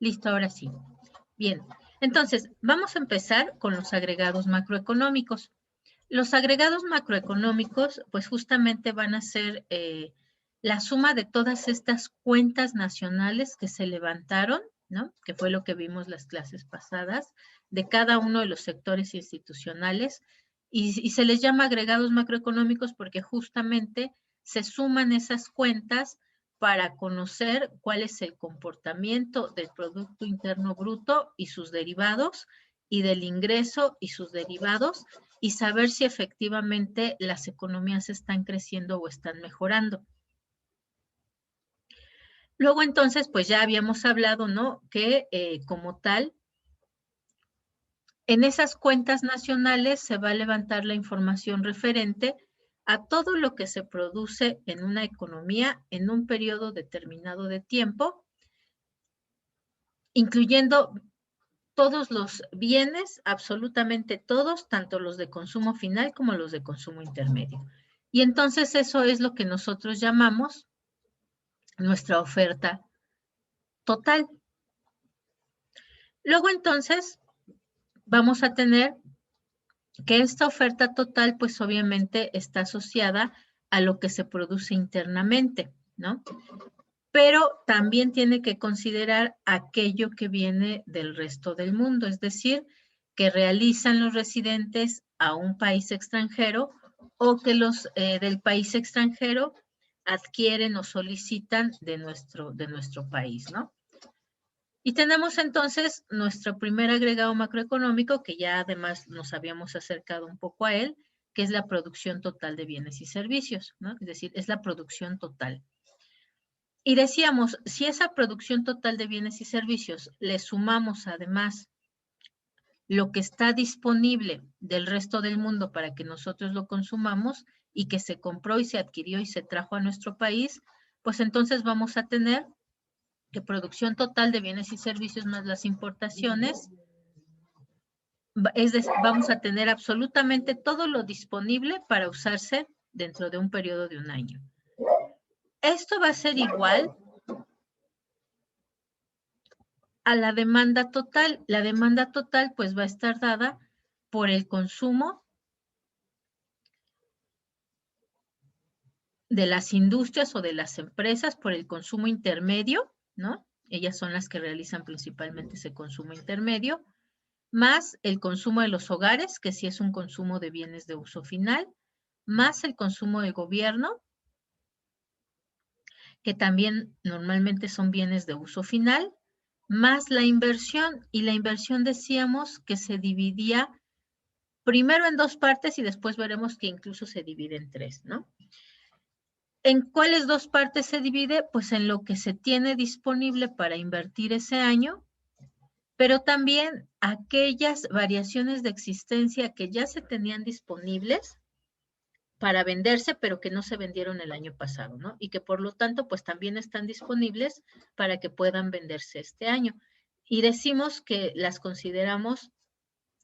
Listo, ahora sí. Bien, entonces vamos a empezar con los agregados macroeconómicos. Los agregados macroeconómicos, pues justamente van a ser la suma de todas estas cuentas nacionales que se levantaron, ¿no? Que fue lo que vimos las clases pasadas, de cada uno de los sectores institucionales, y se les llama agregados macroeconómicos porque justamente se suman esas cuentas para conocer cuál es el comportamiento del Producto Interno Bruto y sus derivados, y del ingreso y sus derivados, y saber si efectivamente las economías están creciendo o están mejorando. Luego entonces, pues ya habíamos hablado, ¿no? Que como tal, en esas cuentas nacionales se va a levantar la información referente a todo lo que se produce en una economía en un periodo determinado de tiempo, incluyendo todos los bienes, absolutamente todos, tanto los de consumo final como los de consumo intermedio. Y entonces eso es lo que nosotros llamamos nuestra oferta total. Luego entonces vamos a tener que esta oferta total pues obviamente está asociada a lo que se produce internamente, ¿no? Pero también tiene que considerar aquello que viene del resto del mundo, es decir, que realizan los residentes a un país extranjero o que los del país extranjero adquieren o solicitan de nuestro país, ¿no? Y tenemos entonces nuestro primer agregado macroeconómico, que ya además nos habíamos acercado un poco a él, que es la producción total de bienes y servicios, ¿no? Es decir, es la producción total. Y decíamos, si esa producción total de bienes y servicios le sumamos además lo que está disponible del resto del mundo para que nosotros lo consumamos y que se compró y se adquirió y se trajo a nuestro país, pues entonces vamos a tener que producción total de bienes y servicios más las importaciones, es decir, vamos a tener absolutamente todo lo disponible para usarse dentro de un periodo de un año. Esto va a ser igual a la demanda total. La demanda total pues va a estar dada por el consumo de las industrias o de las empresas, por el consumo intermedio, ¿no? Ellas son las que realizan principalmente ese consumo intermedio, más el consumo de los hogares, que sí es un consumo de bienes de uso final, más el consumo del gobierno, que también normalmente son bienes de uso final, más la inversión. Y la inversión decíamos que se dividía primero en dos partes y después veremos que incluso se divide en tres, ¿no? ¿En cuáles dos partes se divide? Pues en lo que se tiene disponible para invertir ese año, pero también aquellas variaciones de existencia que ya se tenían disponibles para venderse, pero que no se vendieron el año pasado, ¿no? Y que por lo tanto, pues también están disponibles para que puedan venderse este año. Y decimos que las consideramos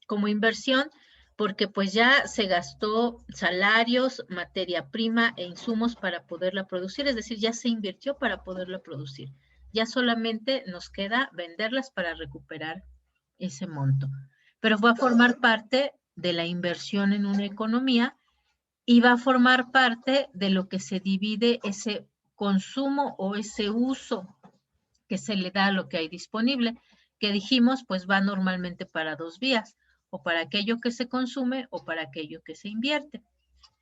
como inversión porque pues ya se gastó salarios, materia prima e insumos para poderla producir, es decir, ya se invirtió para poderla producir. Ya solamente nos queda venderlas para recuperar ese monto. Pero va a formar parte de la inversión en una economía y va a formar parte de lo que se divide ese consumo o ese uso que se le da a lo que hay disponible, que dijimos pues va normalmente para dos vías, o para aquello que se consume o para aquello que se invierte.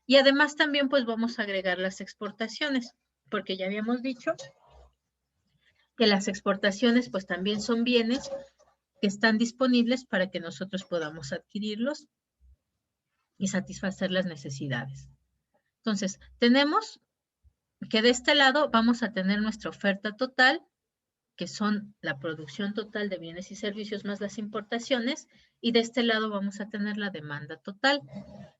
Y además también pues vamos a agregar las exportaciones, porque ya habíamos dicho que las exportaciones pues también son bienes que están disponibles para que nosotros podamos adquirirlos y satisfacer las necesidades. Entonces, tenemos que de este lado vamos a tener nuestra oferta total, que son la producción total de bienes y servicios más las importaciones, y de este lado vamos a tener la demanda total,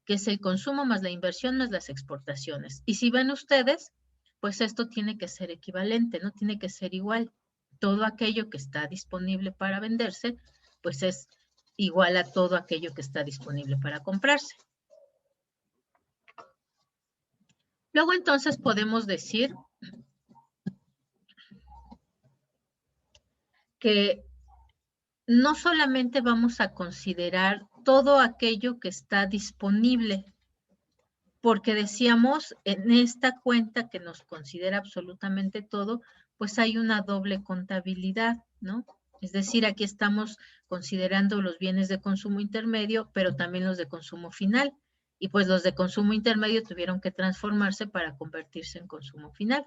que es el consumo más la inversión más las exportaciones. Y si ven ustedes, pues esto tiene que ser equivalente, no tiene que ser igual. Todo aquello que está disponible para venderse, pues es igual a todo aquello que está disponible para comprarse. Luego entonces podemos decir que no solamente vamos a considerar todo aquello que está disponible, porque decíamos, en esta cuenta que nos considera absolutamente todo, pues hay una doble contabilidad, ¿no? Es decir, aquí estamos considerando los bienes de consumo intermedio, pero también los de consumo final. Y pues los de consumo intermedio tuvieron que transformarse para convertirse en consumo final.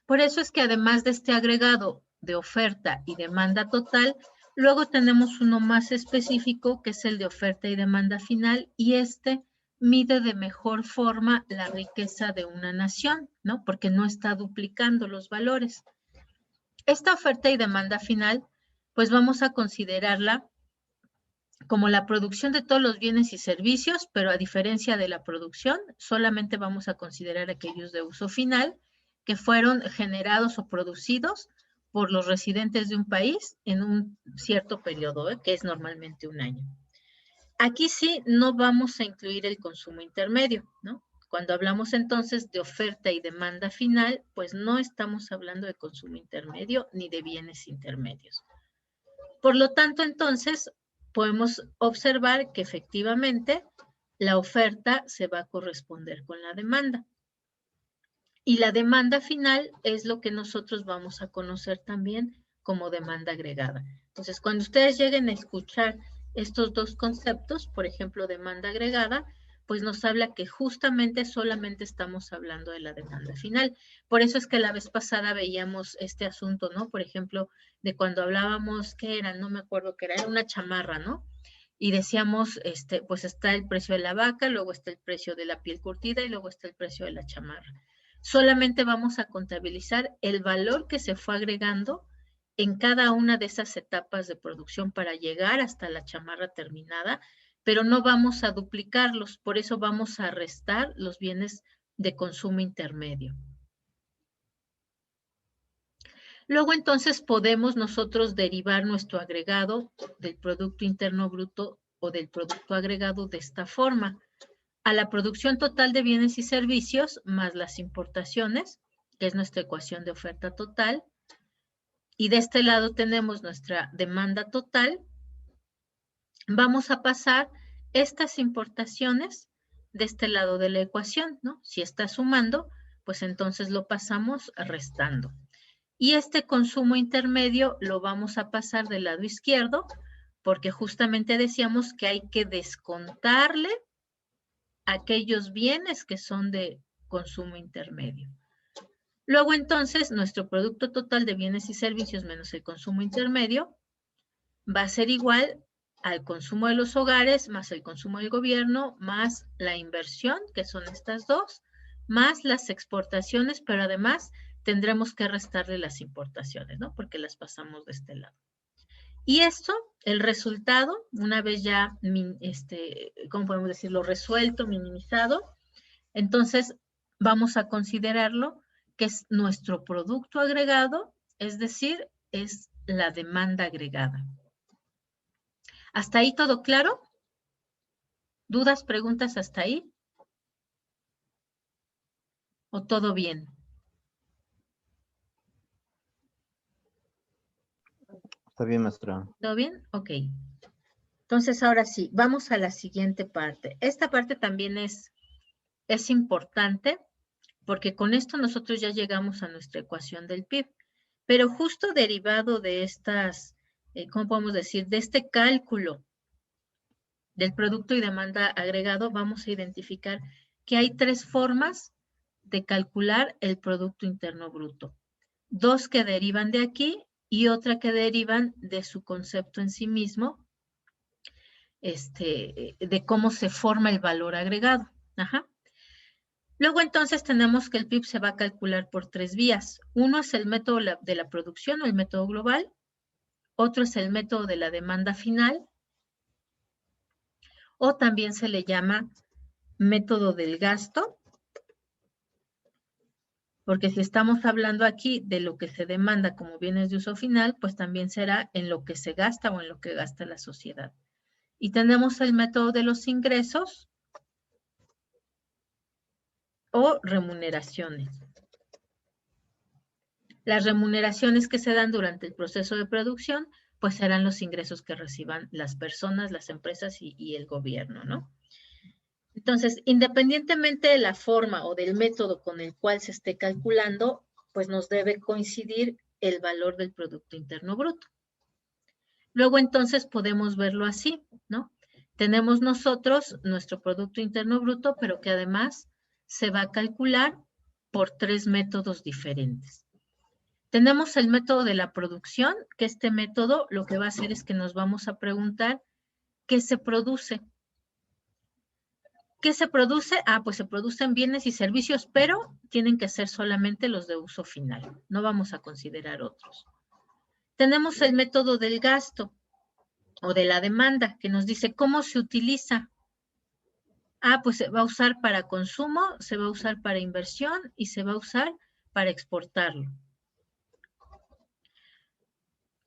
Por eso es que además de este agregado de oferta y demanda total, luego tenemos uno más específico que es el de oferta y demanda final, y este mide de mejor forma la riqueza de una nación, ¿no? Porque no está duplicando los valores. Esta oferta y demanda final, pues vamos a considerarla como la producción de todos los bienes y servicios, pero a diferencia de la producción, solamente vamos a considerar aquellos de uso final que fueron generados o producidos por los residentes de un país en un cierto periodo, que es normalmente un año. Aquí sí no vamos a incluir el consumo intermedio, ¿no? Cuando hablamos entonces de oferta y demanda final, pues no estamos hablando de consumo intermedio ni de bienes intermedios. Por lo tanto, entonces, podemos observar que efectivamente la oferta se va a corresponder con la demanda. Y la demanda final es lo que nosotros vamos a conocer también como demanda agregada. Entonces, cuando ustedes lleguen a escuchar estos dos conceptos, por ejemplo, demanda agregada, pues nos habla que justamente solamente estamos hablando de la demanda final. Por eso es que la vez pasada veíamos este asunto, ¿no? Por ejemplo, de cuando hablábamos, ¿qué era? No me acuerdo qué era una chamarra, ¿no? Y decíamos, pues está el precio de la vaca, luego está el precio de la piel curtida y luego está el precio de la chamarra. Solamente vamos a contabilizar el valor que se fue agregando en cada una de esas etapas de producción para llegar hasta la chamarra terminada, pero no vamos a duplicarlos, por eso vamos a restar los bienes de consumo intermedio. Luego entonces podemos nosotros derivar nuestro agregado del Producto Interno Bruto o del producto agregado de esta forma. A la producción total de bienes y servicios más las importaciones, que es nuestra ecuación de oferta total. Y de este lado tenemos nuestra demanda total. Vamos a pasar estas importaciones de este lado de la ecuación, ¿no? Si está sumando, pues entonces lo pasamos restando. Y este consumo intermedio lo vamos a pasar del lado izquierdo, porque justamente decíamos que hay que descontarle aquellos bienes que son de consumo intermedio. Luego entonces nuestro producto total de bienes y servicios menos el consumo intermedio va a ser igual al consumo de los hogares más el consumo del gobierno más la inversión, que son estas dos, más las exportaciones, pero además tendremos que restarle las importaciones, ¿no? Porque las pasamos de este lado. Y esto, el resultado, una vez ya, ¿cómo podemos decirlo? Resuelto, minimizado, entonces vamos a considerarlo que es nuestro producto agregado, es decir, es la demanda agregada. ¿Hasta ahí todo claro? ¿Dudas, preguntas hasta ahí? ¿O todo bien? Está bien, maestra. ¿Todo bien? Ok. Entonces, ahora sí, vamos a la siguiente parte. Esta parte también es importante porque con esto nosotros ya llegamos a nuestra ecuación del PIB. Pero justo derivado de estas, ¿cómo podemos decir? De este cálculo del producto y demanda agregado, vamos a identificar que hay tres formas de calcular el Producto Interno Bruto. Dos que derivan de aquí y otra que derivan de su concepto en sí mismo, de cómo se forma el valor agregado. Ajá. Luego entonces tenemos que el PIB se va a calcular por tres vías. Uno es el método de la producción o el método global. Otro es el método de la demanda final. O también se le llama método del gasto. Porque si estamos hablando aquí de lo que se demanda como bienes de uso final, pues también será en lo que se gasta o en lo que gasta la sociedad. Y tenemos el método de los ingresos o remuneraciones. Las remuneraciones que se dan durante el proceso de producción, pues serán los ingresos que reciban las personas, las empresas y el gobierno, ¿no? Entonces, independientemente de la forma o del método con el cual se esté calculando, pues nos debe coincidir el valor del Producto Interno Bruto. Luego entonces podemos verlo así, ¿no? Tenemos nosotros nuestro Producto Interno Bruto, pero que además se va a calcular por 3 métodos diferentes. Tenemos el método de la producción, que este método lo que va a hacer es que nos vamos a preguntar ¿qué se produce? ¿Qué se produce? Ah, pues se producen bienes y servicios, pero tienen que ser solamente los de uso final. No vamos a considerar otros. Tenemos el método del gasto o de la demanda, que nos dice cómo se utiliza. Ah, pues se va a usar para consumo, se va a usar para inversión y se va a usar para exportarlo.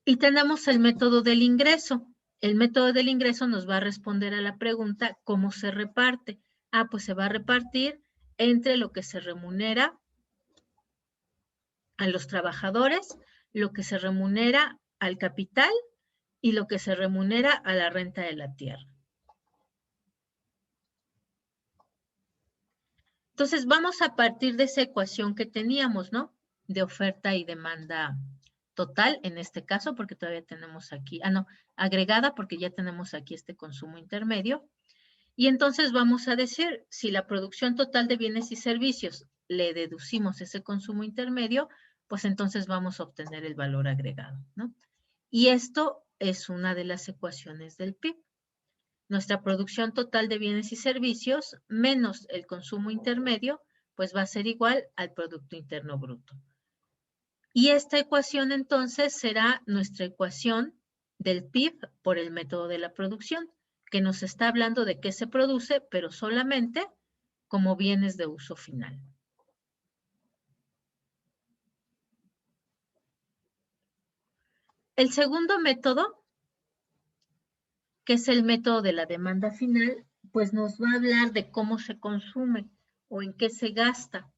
Y tenemos el método del ingreso. El método del ingreso nos va a responder a la pregunta ¿cómo se reparte? Ah, pues se va a repartir entre lo que se remunera a los trabajadores, lo que se remunera al capital y lo que se remunera a la renta de la tierra. Entonces, vamos a partir de esa ecuación que teníamos, ¿no? De oferta y demanda total, en este caso, porque todavía tenemos aquí, no, agregada, porque ya tenemos aquí este consumo intermedio. Y entonces vamos a decir, si la producción total de bienes y servicios le deducimos ese consumo intermedio, pues entonces vamos a obtener el valor agregado, ¿no? Y esto es una de las ecuaciones del PIB. Nuestra producción total de bienes y servicios menos el consumo intermedio, pues va a ser igual al Producto Interno Bruto. Y esta ecuación entonces será nuestra ecuación del PIB por el método de la producción, que nos está hablando de qué se produce, pero solamente como bienes de uso final. El segundo método, que es el método de la demanda final, pues nos va a hablar de cómo se consume o en qué se gasta.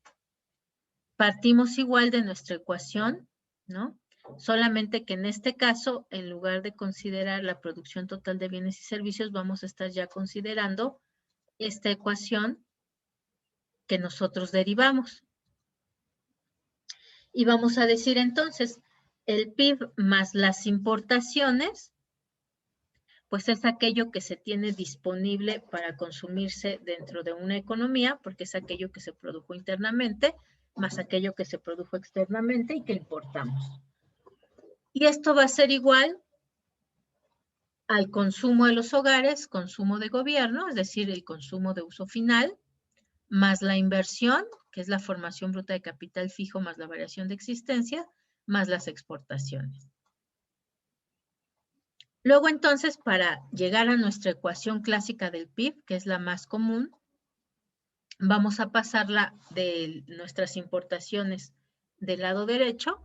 Partimos igual de nuestra ecuación, ¿no? Solamente que en este caso, en lugar de considerar la producción total de bienes y servicios, vamos a estar ya considerando esta ecuación que nosotros derivamos. Y vamos a decir entonces, el PIB más las importaciones, pues es aquello que se tiene disponible para consumirse dentro de una economía, porque es aquello que se produjo internamente, más aquello que se produjo externamente y que importamos. Y esto va a ser igual al consumo de los hogares, consumo de gobierno, es decir, el consumo de uso final, más la inversión, que es la formación bruta de capital fijo, más la variación de existencia, más las exportaciones. Luego, entonces, para llegar a nuestra ecuación clásica del PIB, que es la más común, vamos a pasarla de nuestras importaciones del lado derecho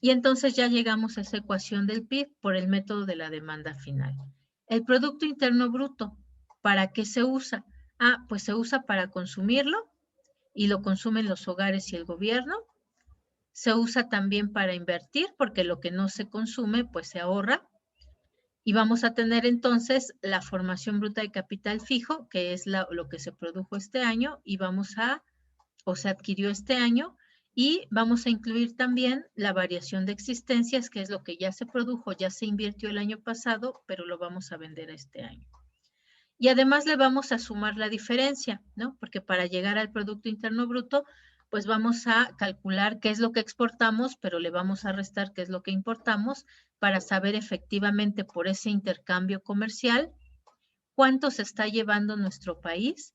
y entonces ya llegamos a esa ecuación del PIB por el método de la demanda final. El Producto Interno Bruto, ¿para qué se usa? Ah, pues se usa para consumirlo y lo consumen los hogares y el gobierno. Se usa también para invertir porque lo que no se consume pues se ahorra. Y vamos a tener entonces la formación bruta de capital fijo, que es lo que se produjo este año y se adquirió este año, y vamos a incluir también la variación de existencias, que es lo que ya se produjo, ya se invirtió el año pasado, pero lo vamos a vender este año. Y además le vamos a sumar la diferencia, ¿no? Porque para llegar al Producto Interno Bruto, pues vamos a calcular qué es lo que exportamos, pero le vamos a restar qué es lo que importamos para saber efectivamente por ese intercambio comercial cuánto se está llevando nuestro país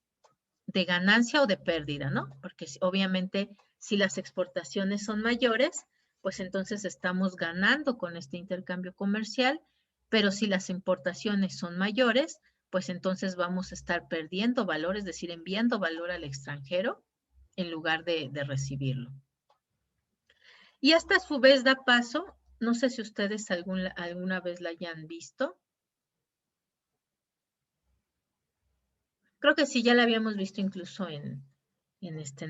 de ganancia o de pérdida, ¿no? Porque obviamente si las exportaciones son mayores, pues entonces estamos ganando con este intercambio comercial, pero si las importaciones son mayores, pues entonces vamos a estar perdiendo valor, es decir, enviando valor al extranjero en lugar de recibirlo. Y esta a su vez da paso, no sé si ustedes alguna vez la hayan visto. Creo que sí, ya la habíamos visto incluso en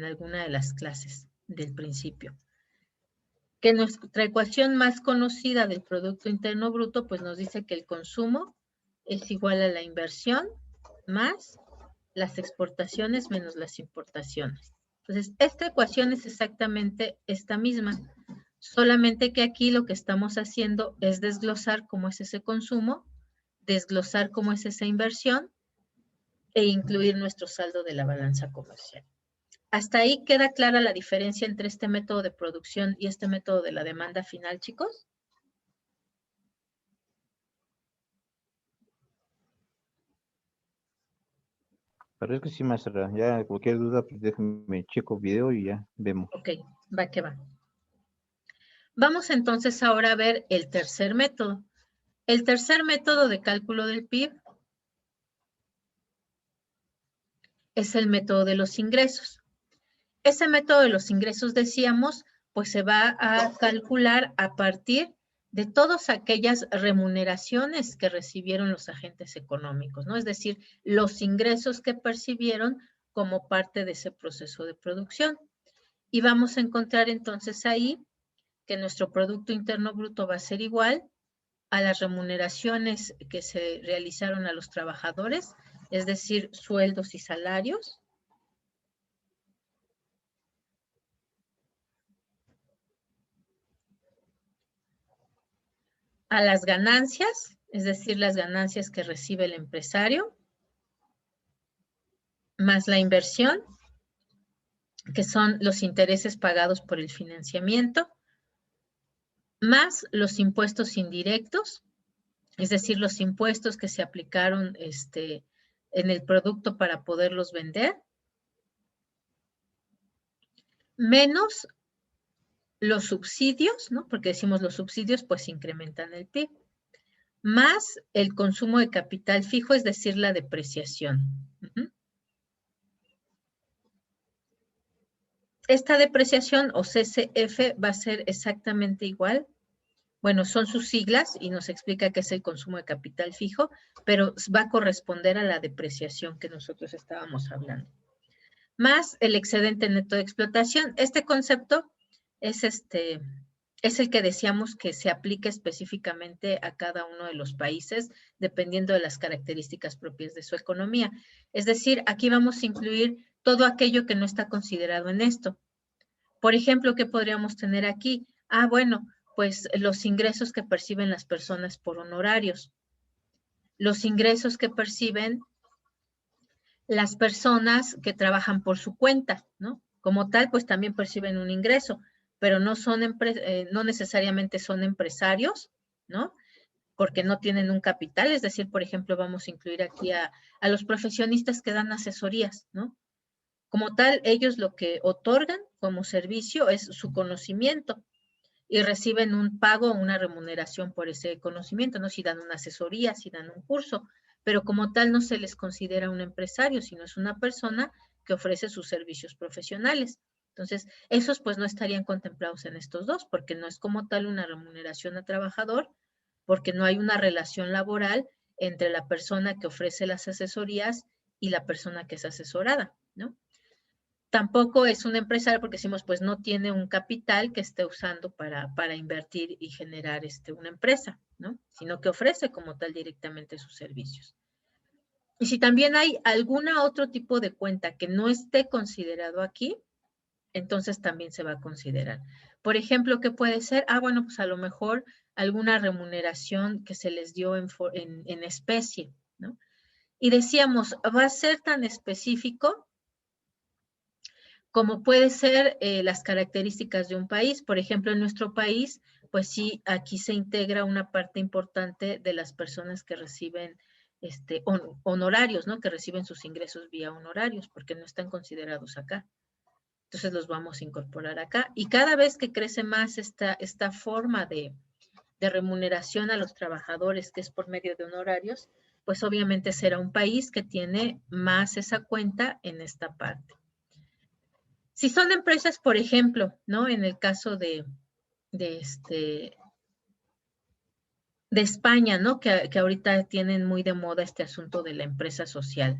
alguna de las clases del principio. que nuestra ecuación más conocida del Producto Interno Bruto, pues nos dice que el consumo es igual a la inversión más las exportaciones menos las importaciones. Entonces, esta ecuación es exactamente esta misma, solamente que aquí lo que estamos haciendo es desglosar cómo es ese consumo, desglosar cómo es esa inversión e incluir nuestro saldo de la balanza comercial. ¿Hasta ahí queda clara la diferencia entre este método de producción y este método de la demanda final, chicos? Parece que sí, maestra. Ya cualquier duda, pues déjenme checo video y ya vemos. Ok, va que va. Vamos entonces ahora a ver el tercer método. El tercer método de cálculo del PIB es el método de los ingresos. Ese método de los ingresos, decíamos, pues se va a calcular a partir de todas aquellas remuneraciones que recibieron los agentes económicos, ¿no? Es decir, los ingresos que percibieron como parte de ese proceso de producción. Y vamos a encontrar entonces ahí que nuestro Producto Interno Bruto va a ser igual a las remuneraciones que se realizaron a los trabajadores, es decir, sueldos y salarios, a las ganancias, es decir, las ganancias que recibe el empresario, más la inversión, que son los intereses pagados por el financiamiento, más los impuestos indirectos, es decir, los impuestos que se aplicaron en el producto para poderlos vender, menos los subsidios, ¿no? Porque decimos los subsidios, pues incrementan el PIB, más el consumo de capital fijo, es decir, la depreciación. Esta depreciación o CCF va a ser exactamente igual. Bueno, son sus siglas y nos explica qué es el consumo de capital fijo, pero va a corresponder a la depreciación que nosotros estábamos hablando. Más el excedente neto de explotación. Este concepto es el que decíamos que se aplica específicamente a cada uno de los países, dependiendo de las características propias de su economía. Es decir, aquí vamos a incluir todo aquello que no está considerado en esto. Por ejemplo, ¿qué podríamos tener aquí? Ah, bueno, pues los ingresos que perciben las personas por honorarios, los ingresos que perciben las personas que trabajan por su cuenta, ¿no? Como tal, pues también perciben un ingreso, pero no necesariamente son empresarios, ¿no? Porque no tienen un capital, es decir, por ejemplo, vamos a incluir aquí a los profesionistas que dan asesorías, ¿no? Como tal, ellos lo que otorgan como servicio es su conocimiento y reciben un pago o una remuneración por ese conocimiento, ¿no? Si dan una asesoría, si dan un curso, pero como tal no se les considera un empresario, sino es una persona que ofrece sus servicios profesionales. Entonces, esos pues no estarían contemplados en estos dos, porque no es como tal una remuneración a trabajador, porque no hay una relación laboral entre la persona que ofrece las asesorías y la persona que es asesorada, ¿no? Tampoco es un empresario porque decimos, pues no tiene un capital que esté usando para invertir y generar una empresa, ¿no? Sino que ofrece como tal directamente sus servicios. Y si también hay alguna otro tipo de cuenta que no esté considerado aquí, entonces también se va a considerar. Por ejemplo, ¿qué puede ser? Ah, bueno, pues a lo mejor alguna remuneración que se les dio en especie, ¿no? Y decíamos, va a ser tan específico como puede ser las características de un país. Por ejemplo, en nuestro país, pues sí, aquí se integra una parte importante de las personas que reciben honorarios, ¿no? Que reciben sus ingresos vía honorarios, porque no están considerados acá. Entonces los vamos a incorporar acá. Y cada vez que crece más esta forma de remuneración a los trabajadores, que es por medio de honorarios, pues obviamente será un país que tiene más esa cuenta en esta parte. Si son empresas, por ejemplo, ¿no? En el caso de España, ¿no? Que ahorita tienen muy de moda este asunto de la empresa social,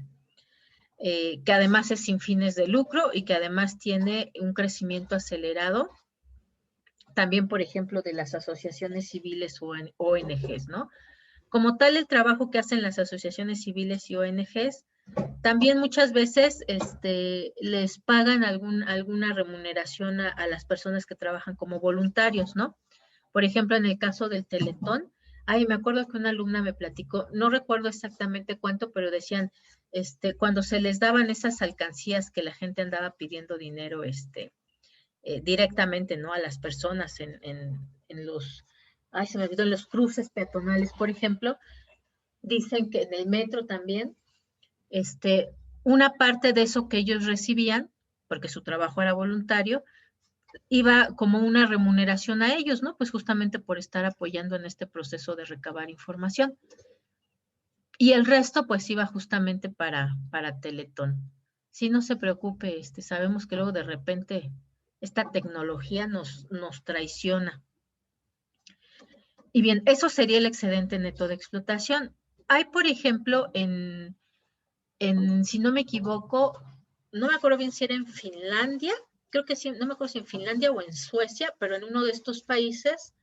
que además es sin fines de lucro y que además tiene un crecimiento acelerado, también, por ejemplo, de las asociaciones civiles o ONGs, ¿no? Como tal, el trabajo que hacen las asociaciones civiles y ONGs, también muchas veces les pagan alguna remuneración a las personas que trabajan como voluntarios, ¿no? Por ejemplo, en el caso del Teletón, me acuerdo que una alumna me platicó, no recuerdo exactamente cuánto, pero decían, cuando se les daban esas alcancías que la gente andaba pidiendo dinero, directamente, ¿no? A las personas en los, se me olvidó, en los cruces peatonales, por ejemplo, dicen que en el metro también, una parte de eso que ellos recibían, porque su trabajo era voluntario, iba como una remuneración a ellos, ¿no? Pues justamente por estar apoyando en este proceso de recabar información. Y el resto, pues iba justamente para Teletón. Sí, no se preocupe, sabemos que luego de repente esta tecnología nos traiciona. Y bien, eso sería el excedente neto de explotación. Hay, por ejemplo, si no me equivoco, no me acuerdo bien si era en Finlandia, creo que sí, no me acuerdo si en Finlandia o en Suecia, pero en uno de estos países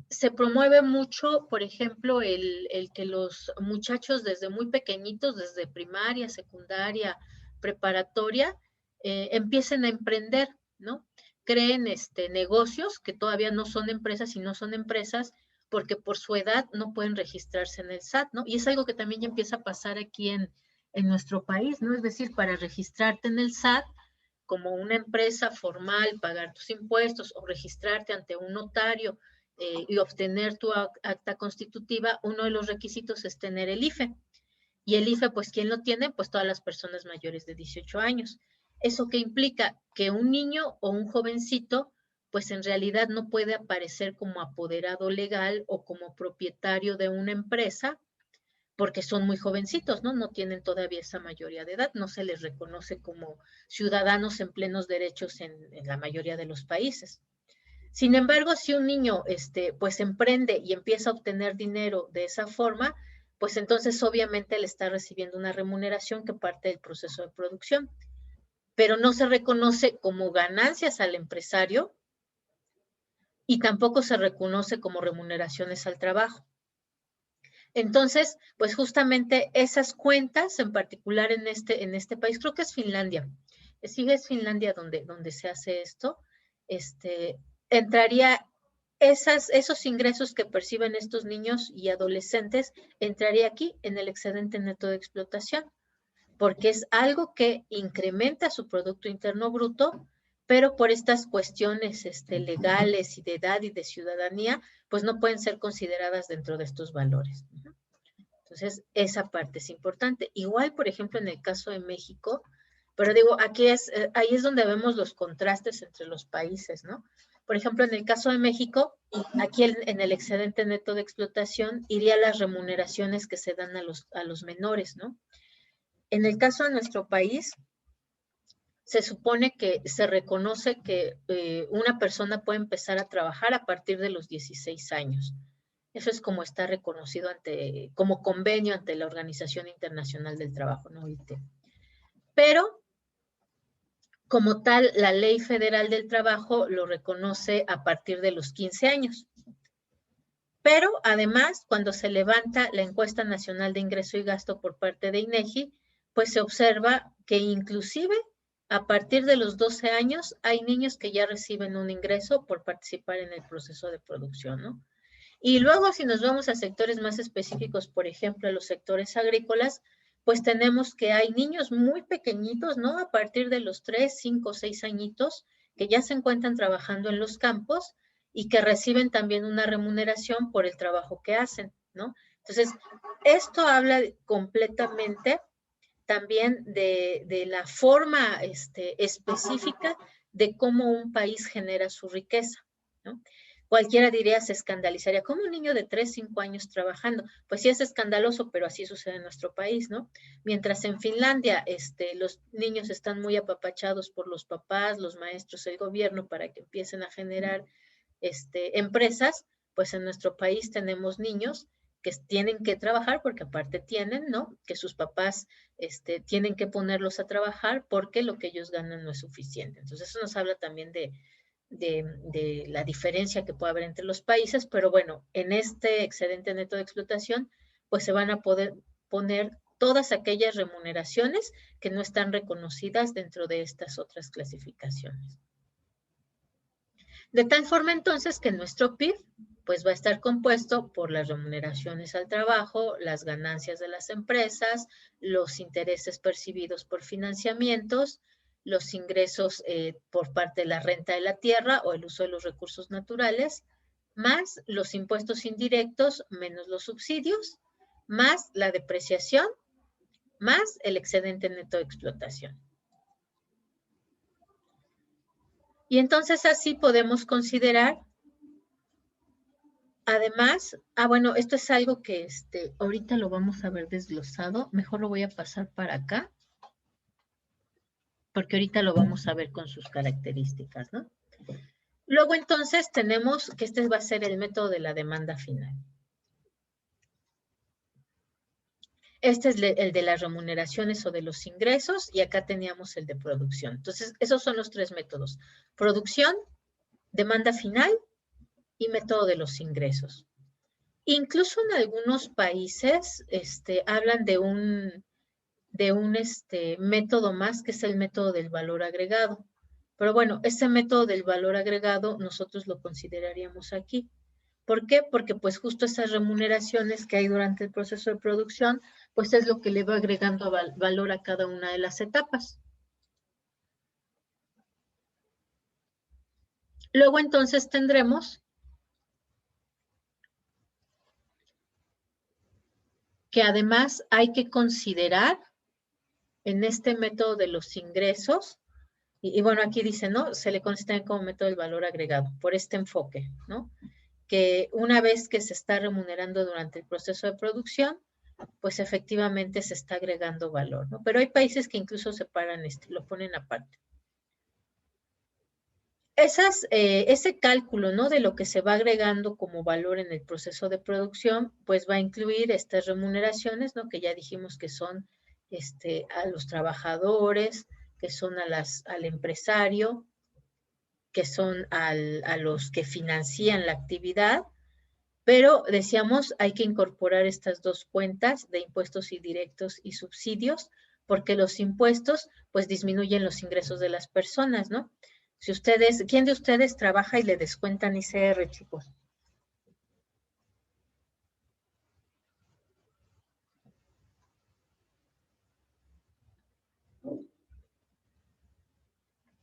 se promueve mucho, por ejemplo, el que los muchachos desde muy pequeñitos, desde primaria, secundaria, preparatoria, empiecen a emprender, ¿no? Creen negocios que todavía no son empresas y no son empresas porque por su edad no pueden registrarse en el SAT, ¿no? Y es algo que también ya empieza a pasar aquí en nuestro país, ¿no? Es decir, para registrarte en el SAT como una empresa formal, pagar tus impuestos o registrarte ante un notario y obtener tu acta constitutiva, uno de los requisitos es tener el IFE. Y el IFE, pues, ¿quién lo tiene? Pues todas las personas mayores de 18 años. ¿Eso qué implica? Que un niño o un jovencito, pues en realidad no puede aparecer como apoderado legal o como propietario de una empresa porque son muy jovencitos, ¿no? No tienen todavía esa mayoría de edad, no se les reconoce como ciudadanos en plenos derechos en la mayoría de los países. Sin embargo, si un niño pues emprende y empieza a obtener dinero de esa forma, pues entonces obviamente le está recibiendo una remuneración que parte del proceso de producción, pero no se reconoce como ganancias al empresario y tampoco se reconoce como remuneraciones al trabajo. Entonces, pues justamente esas cuentas, en particular en este país, creo que es Finlandia, sí es Finlandia donde se hace esto, entraría esos ingresos que perciben estos niños y adolescentes, entraría aquí en el excedente neto de explotación, porque es algo que incrementa su Producto Interno Bruto, pero por estas cuestiones legales y de edad y de ciudadanía, pues no pueden ser consideradas dentro de estos valores. Entonces, esa parte es importante. Igual, por ejemplo, en el caso de México, pero digo, ahí es donde vemos los contrastes entre los países, ¿no? Por ejemplo, en el caso de México, aquí en el excedente neto de explotación irían las remuneraciones que se dan a los menores, ¿no? En el caso de nuestro país, se supone que se reconoce que una persona puede empezar a trabajar a partir de los 16 años. Eso es como está reconocido como convenio ante la Organización Internacional del Trabajo, ¿no? OIT. Pero, como tal, la Ley Federal del Trabajo lo reconoce a partir de los 15 años. Pero, además, cuando se levanta la Encuesta Nacional de Ingreso y Gasto por parte de INEGI, pues se observa que inclusive a partir de los 12 años hay niños que ya reciben un ingreso por participar en el proceso de producción, ¿no? Y luego, si nos vamos a sectores más específicos, por ejemplo, a los sectores agrícolas, pues tenemos que hay niños muy pequeñitos, ¿no? A partir de los 3, 5, 6 añitos, que ya se encuentran trabajando en los campos y que reciben también una remuneración por el trabajo que hacen, ¿no? Entonces, esto habla completamente también de la forma específica de cómo un país genera su riqueza, ¿no? Cualquiera diría, se escandalizaría, ¿cómo un niño de 3, 5 años trabajando? Pues sí es escandaloso, pero así sucede en nuestro país, ¿no? Mientras en Finlandia los niños están muy apapachados por los papás, los maestros, el gobierno, para que empiecen a generar empresas, pues en nuestro país tenemos niños que tienen que trabajar porque aparte tienen, ¿no? Que sus papás tienen que ponerlos a trabajar porque lo que ellos ganan no es suficiente. Entonces eso nos habla también de la diferencia que puede haber entre los países, pero bueno, en este excedente neto de explotación, pues se van a poder poner todas aquellas remuneraciones que no están reconocidas dentro de estas otras clasificaciones. De tal forma entonces que nuestro PIB pues va a estar compuesto por las remuneraciones al trabajo, las ganancias de las empresas, los intereses percibidos por financiamientos, los ingresos por parte de la renta de la tierra o el uso de los recursos naturales, más los impuestos indirectos menos los subsidios, más la depreciación, más el excedente neto de explotación. Y entonces así podemos considerar, además, bueno, esto es algo que ahorita lo vamos a ver desglosado, mejor lo voy a pasar para acá, porque ahorita lo vamos a ver con sus características, ¿no? Luego entonces tenemos que este va a ser el método de la demanda final. Este es el de las remuneraciones o de los ingresos y acá teníamos el de producción. Entonces, esos son los tres métodos. Producción, demanda final y método de los ingresos. Incluso en algunos países hablan de un método más que es el método del valor agregado. Pero bueno, ese método del valor agregado nosotros lo consideraríamos aquí. ¿Por qué? Porque pues justo esas remuneraciones que hay durante el proceso de producción, pues es lo que le va agregando valor a cada una de las etapas. Luego entonces tendremos que además hay que considerar en este método de los ingresos, y bueno, aquí dice, ¿no? Se le considera como método del valor agregado, por este enfoque, ¿no? Que una vez que se está remunerando durante el proceso de producción, pues efectivamente se está agregando valor, ¿no? Pero hay países que incluso separan lo ponen aparte. Ese cálculo, ¿no? De lo que se va agregando como valor en el proceso de producción, pues va a incluir estas remuneraciones, ¿no? Que ya dijimos que son a los trabajadores, que son al empresario, que son a los que financian la actividad, pero decíamos hay que incorporar estas dos cuentas de impuestos indirectos y subsidios, porque los impuestos pues disminuyen los ingresos de las personas, ¿no? Si ustedes, ¿quién de ustedes trabaja y le descuentan ICR, chicos?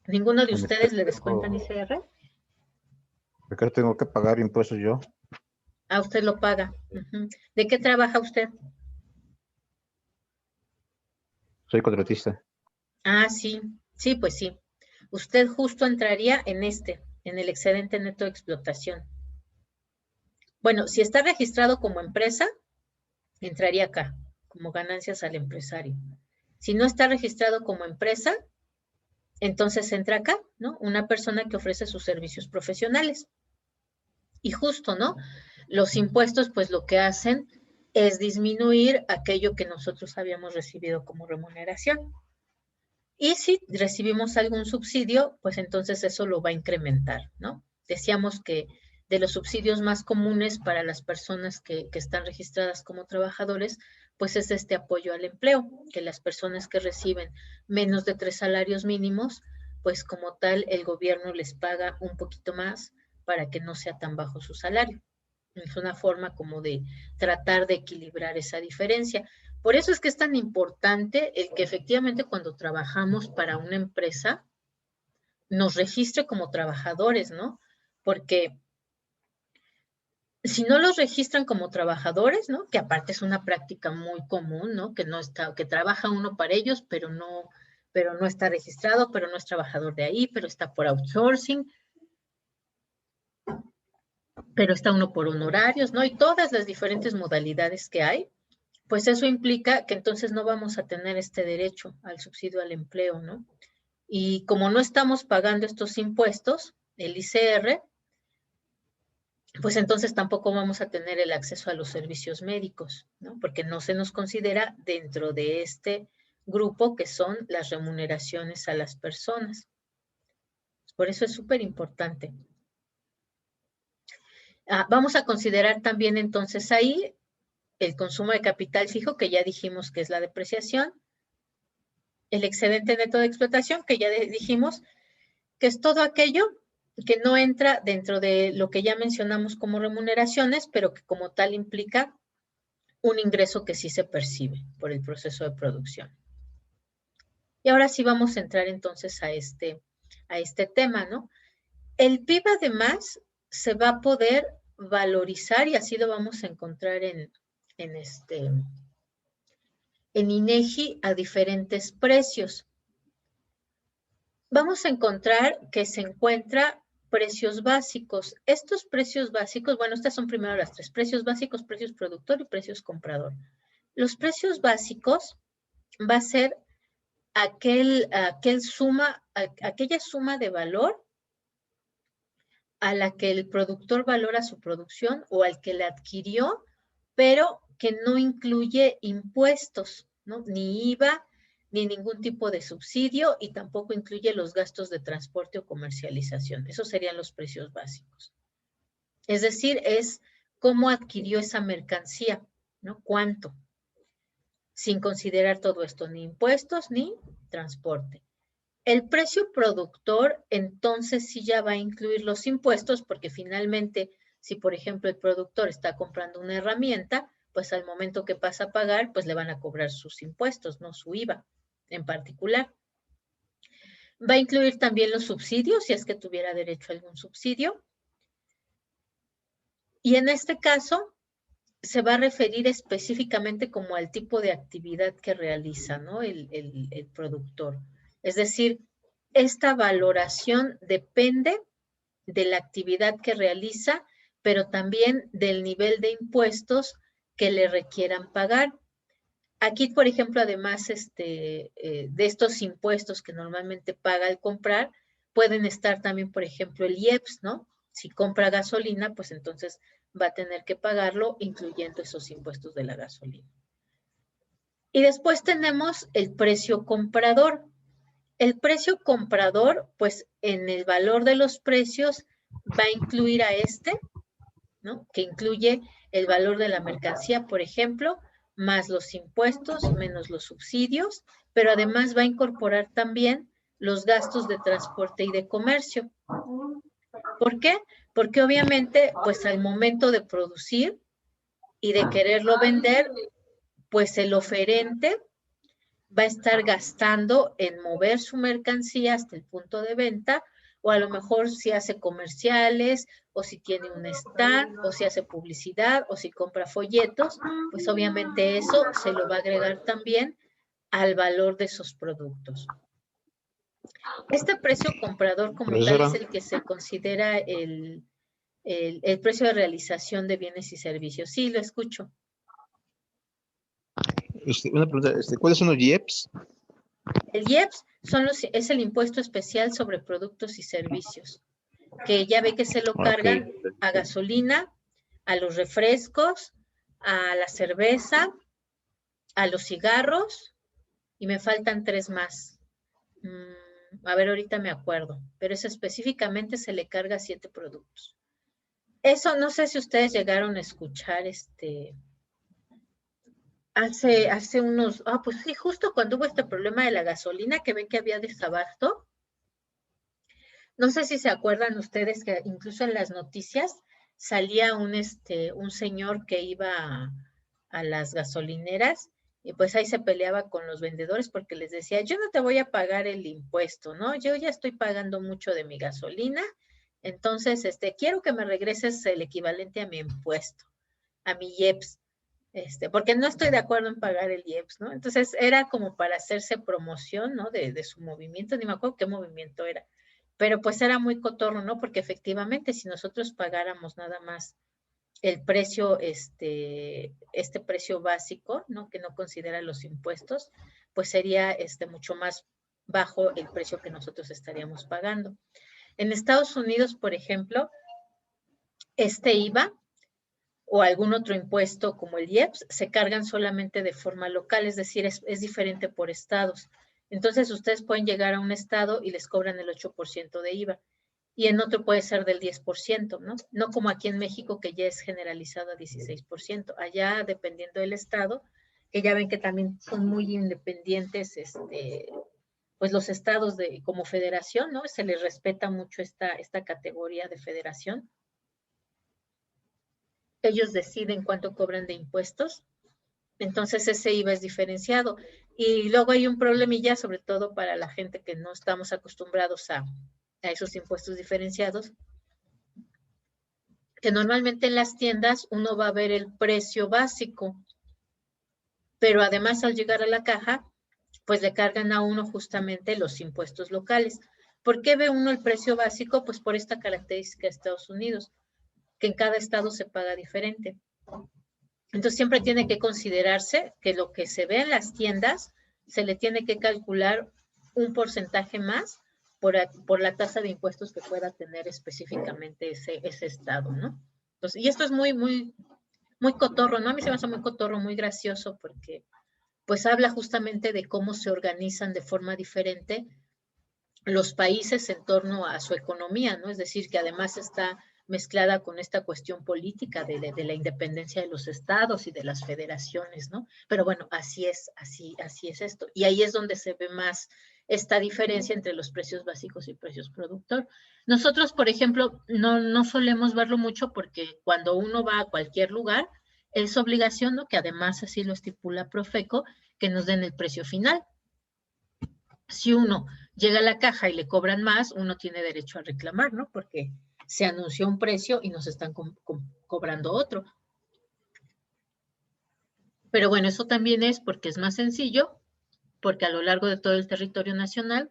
¿Ninguno de ustedes le descuentan ICR? Porque tengo que pagar impuestos yo. Ah, usted lo paga. ¿De qué trabaja usted? Soy contratista. Ah, sí. Sí, pues sí. Usted justo entraría en el excedente neto de explotación. Bueno, si está registrado como empresa, entraría acá, como ganancias al empresario. Si no está registrado como empresa, entonces entra acá, ¿no? Una persona que ofrece sus servicios profesionales. Y justo, ¿no? Los impuestos, pues lo que hacen es disminuir aquello que nosotros habíamos recibido como remuneración. Y si recibimos algún subsidio, pues entonces eso lo va a incrementar, ¿no? Decíamos que de los subsidios más comunes para las personas que están registradas como trabajadores, pues es este apoyo al empleo, que las personas que reciben menos de 3 salarios mínimos, pues como tal el gobierno les paga un poquito más para que no sea tan bajo su salario. Es una forma como de tratar de equilibrar esa diferencia. Por eso es que es tan importante el que efectivamente cuando trabajamos para una empresa nos registre como trabajadores, ¿no? Porque si no los registran como trabajadores, ¿no? Que aparte es una práctica muy común, ¿no? Que trabaja uno para ellos, pero no está registrado, pero no es trabajador de ahí, pero está por outsourcing, pero está uno por honorarios, ¿no? Y todas las diferentes modalidades que hay, pues eso implica que entonces no vamos a tener este derecho al subsidio al empleo, ¿no? Y como no estamos pagando estos impuestos, el ICR, pues entonces tampoco vamos a tener el acceso a los servicios médicos, ¿no? Porque no se nos considera dentro de este grupo que son las remuneraciones a las personas. Por eso es súper importante. Vamos a considerar también entonces ahí el consumo de capital fijo, que ya dijimos que es la depreciación, el excedente neto de explotación, que ya dijimos que es todo aquello que no entra dentro de lo que ya mencionamos como remuneraciones, pero que como tal implica un ingreso que sí se percibe por el proceso de producción. Y ahora sí vamos a entrar entonces a este tema, ¿no? El PIB además se va a poder valorizar y así lo vamos a encontrar en INEGI a diferentes precios. Vamos a encontrar que se encuentra precios básicos. Estos precios básicos, bueno, estas son primero las tres, precios básicos, precios productor y precios comprador. Los precios básicos va a ser aquella suma de valor a la que el productor valora su producción o al que la adquirió, pero que no incluye impuestos, ¿no? Ni IVA, ni ningún tipo de subsidio y tampoco incluye los gastos de transporte o comercialización. Esos serían los precios básicos. Es decir, es cómo adquirió esa mercancía, ¿no? ¿Cuánto? Sin considerar todo esto, ni impuestos ni transporte. El precio productor, entonces sí ya va a incluir los impuestos, porque finalmente, si por ejemplo el productor está comprando una herramienta, pues al momento que pasa a pagar, pues le van a cobrar sus impuestos, no su IVA en particular. Va a incluir también los subsidios, si es que tuviera derecho a algún subsidio. Y en este caso, se va a referir específicamente como al tipo de actividad que realiza, ¿no? el productor. Es decir, esta valoración depende de la actividad que realiza, pero también del nivel de impuestos que le requieran pagar. Aquí, por ejemplo, además de estos impuestos que normalmente paga al comprar, pueden estar también, por ejemplo, el IEPS, ¿no? Si compra gasolina, pues entonces va a tener que pagarlo, incluyendo esos impuestos de la gasolina. Y después tenemos el precio comprador. El precio comprador, pues en el valor de los precios va a incluir a ¿no? Que incluye el valor de la mercancía, por ejemplo, más los impuestos, menos los subsidios, pero además va a incorporar también los gastos de transporte y de comercio. ¿Por qué? Porque obviamente, pues al momento de producir y de quererlo vender, pues el oferente va a estar gastando en mover su mercancía hasta el punto de venta, o a lo mejor si hace comerciales, o si tiene un stand, o si hace publicidad, o si compra folletos, pues obviamente eso se lo va a agregar también al valor de esos productos. Este precio comprador como tal es el que se considera el precio de realización de bienes y servicios. Sí, lo escucho. Una pregunta, ¿cuáles son los IEPS? El IEPS es el impuesto especial sobre productos y servicios, que ya ve que se lo cargan a gasolina, a los refrescos, a la cerveza, a los cigarros, y me faltan 3 más. A ver, ahorita me acuerdo, pero eso específicamente se le carga a 7 productos. Eso no sé si ustedes llegaron a escuchar hace unos, pues sí, justo cuando hubo este problema de la gasolina, que ven que había desabasto. No sé si se acuerdan ustedes que incluso en las noticias salía un señor que iba a las gasolineras y pues ahí se peleaba con los vendedores porque les decía, yo no te voy a pagar el impuesto, ¿no? Yo ya estoy pagando mucho de mi gasolina, entonces quiero que me regreses el equivalente a mi impuesto, a mi IEPS. Porque no estoy de acuerdo en pagar el IEPS, ¿no? Entonces era como para hacerse promoción, ¿no? De su movimiento, ni me acuerdo qué movimiento era, pero pues era muy cotorro, ¿no? Porque efectivamente si nosotros pagáramos nada más el precio, este precio básico, ¿no? Que no considera los impuestos, pues sería mucho más bajo el precio que nosotros estaríamos pagando. En Estados Unidos, por ejemplo, IVA o algún otro impuesto como el IEPS se cargan solamente de forma local, es decir, es diferente por estados. Entonces ustedes pueden llegar a un estado y les cobran el 8% de IVA y en otro puede ser del 10%, ¿no? No como aquí en México que ya es generalizado a 16%. Allá, dependiendo del estado, que ya ven que también son muy independientes, pues los estados como federación, ¿no? Se les respeta mucho esta categoría de federación. Ellos deciden cuánto cobran de impuestos, entonces ese IVA es diferenciado. Y luego hay un problemilla, sobre todo para la gente que no estamos acostumbrados a esos impuestos diferenciados, que normalmente en las tiendas uno va a ver el precio básico, pero además al llegar a la caja, pues le cargan a uno justamente los impuestos locales. ¿Por qué ve uno el precio básico? Pues por esta característica de Estados Unidos, que en cada estado se paga diferente. Entonces siempre tiene que considerarse que lo que se ve en las tiendas se le tiene que calcular un porcentaje más por la tasa de impuestos que pueda tener específicamente ese estado, ¿no? Entonces, y esto es muy cotorro, ¿no? A mí se me hace muy cotorro, muy gracioso, porque pues habla justamente de cómo se organizan de forma diferente los países en torno a su economía, ¿no? Es decir, que además está mezclada con esta cuestión política de la independencia de los estados y de las federaciones, ¿no? Pero bueno, así es esto. Y ahí es donde se ve más esta diferencia entre los precios básicos y precios productor. Nosotros, por ejemplo, no solemos verlo mucho porque cuando uno va a cualquier lugar, es obligación, ¿no? Que además así lo estipula Profeco, que nos den el precio final. Si uno llega a la caja y le cobran más, uno tiene derecho a reclamar, ¿no? Porque se anunció un precio y nos están cobrando otro. Pero bueno, eso también es porque es más sencillo, porque a lo largo de todo el territorio nacional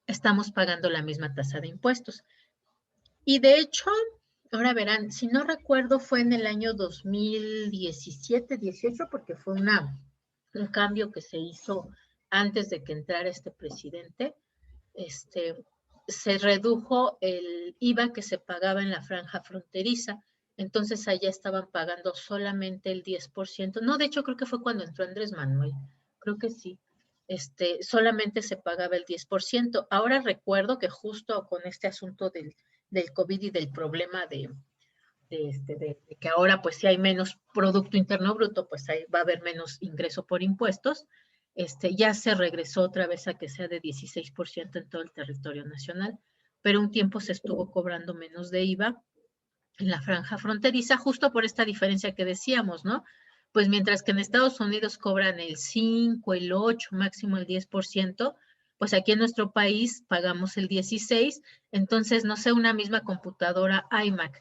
estamos pagando la misma tasa de impuestos. Y de hecho, ahora verán, si no recuerdo, fue en el año 2017-18, porque fue un cambio que se hizo antes de que entrara este presidente. Se redujo el IVA que se pagaba en la franja fronteriza. Entonces allá estaban pagando solamente el 10%. No, de hecho creo que fue cuando entró Andrés Manuel. Creo que sí. Solamente se pagaba el 10%. Ahora recuerdo que justo con este asunto del COVID y del problema de que ahora pues si hay menos Producto Interno Bruto, pues ahí va a haber menos ingreso por impuestos, ya se regresó otra vez a que sea de 16% en todo el territorio nacional, pero un tiempo se estuvo cobrando menos de IVA en la franja fronteriza, justo por esta diferencia que decíamos, ¿no? Pues mientras que en Estados Unidos cobran el 5, el 8, máximo el 10%, pues aquí en nuestro país pagamos el 16%, entonces, no sé, una misma computadora iMac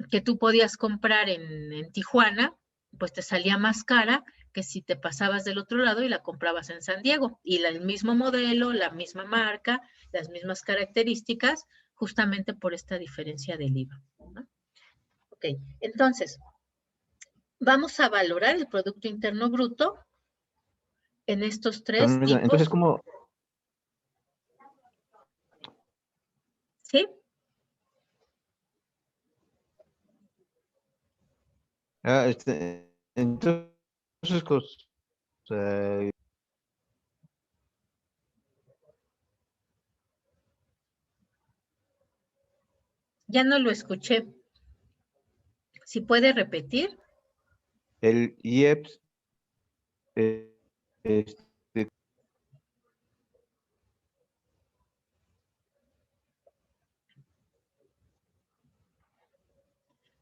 que tú podías comprar en Tijuana, pues te salía más cara que si te pasabas del otro lado y la comprabas en San Diego. Y el mismo modelo, la misma marca, las mismas características, justamente por esta diferencia del IVA, ¿no? Ok, entonces, vamos a valorar el Producto Interno Bruto en estos tres Entonces, tipos, ¿cómo? ¿sí? Entonces, eh, Ya no lo escuché. Si puede repetir. el IEPS, eh, este,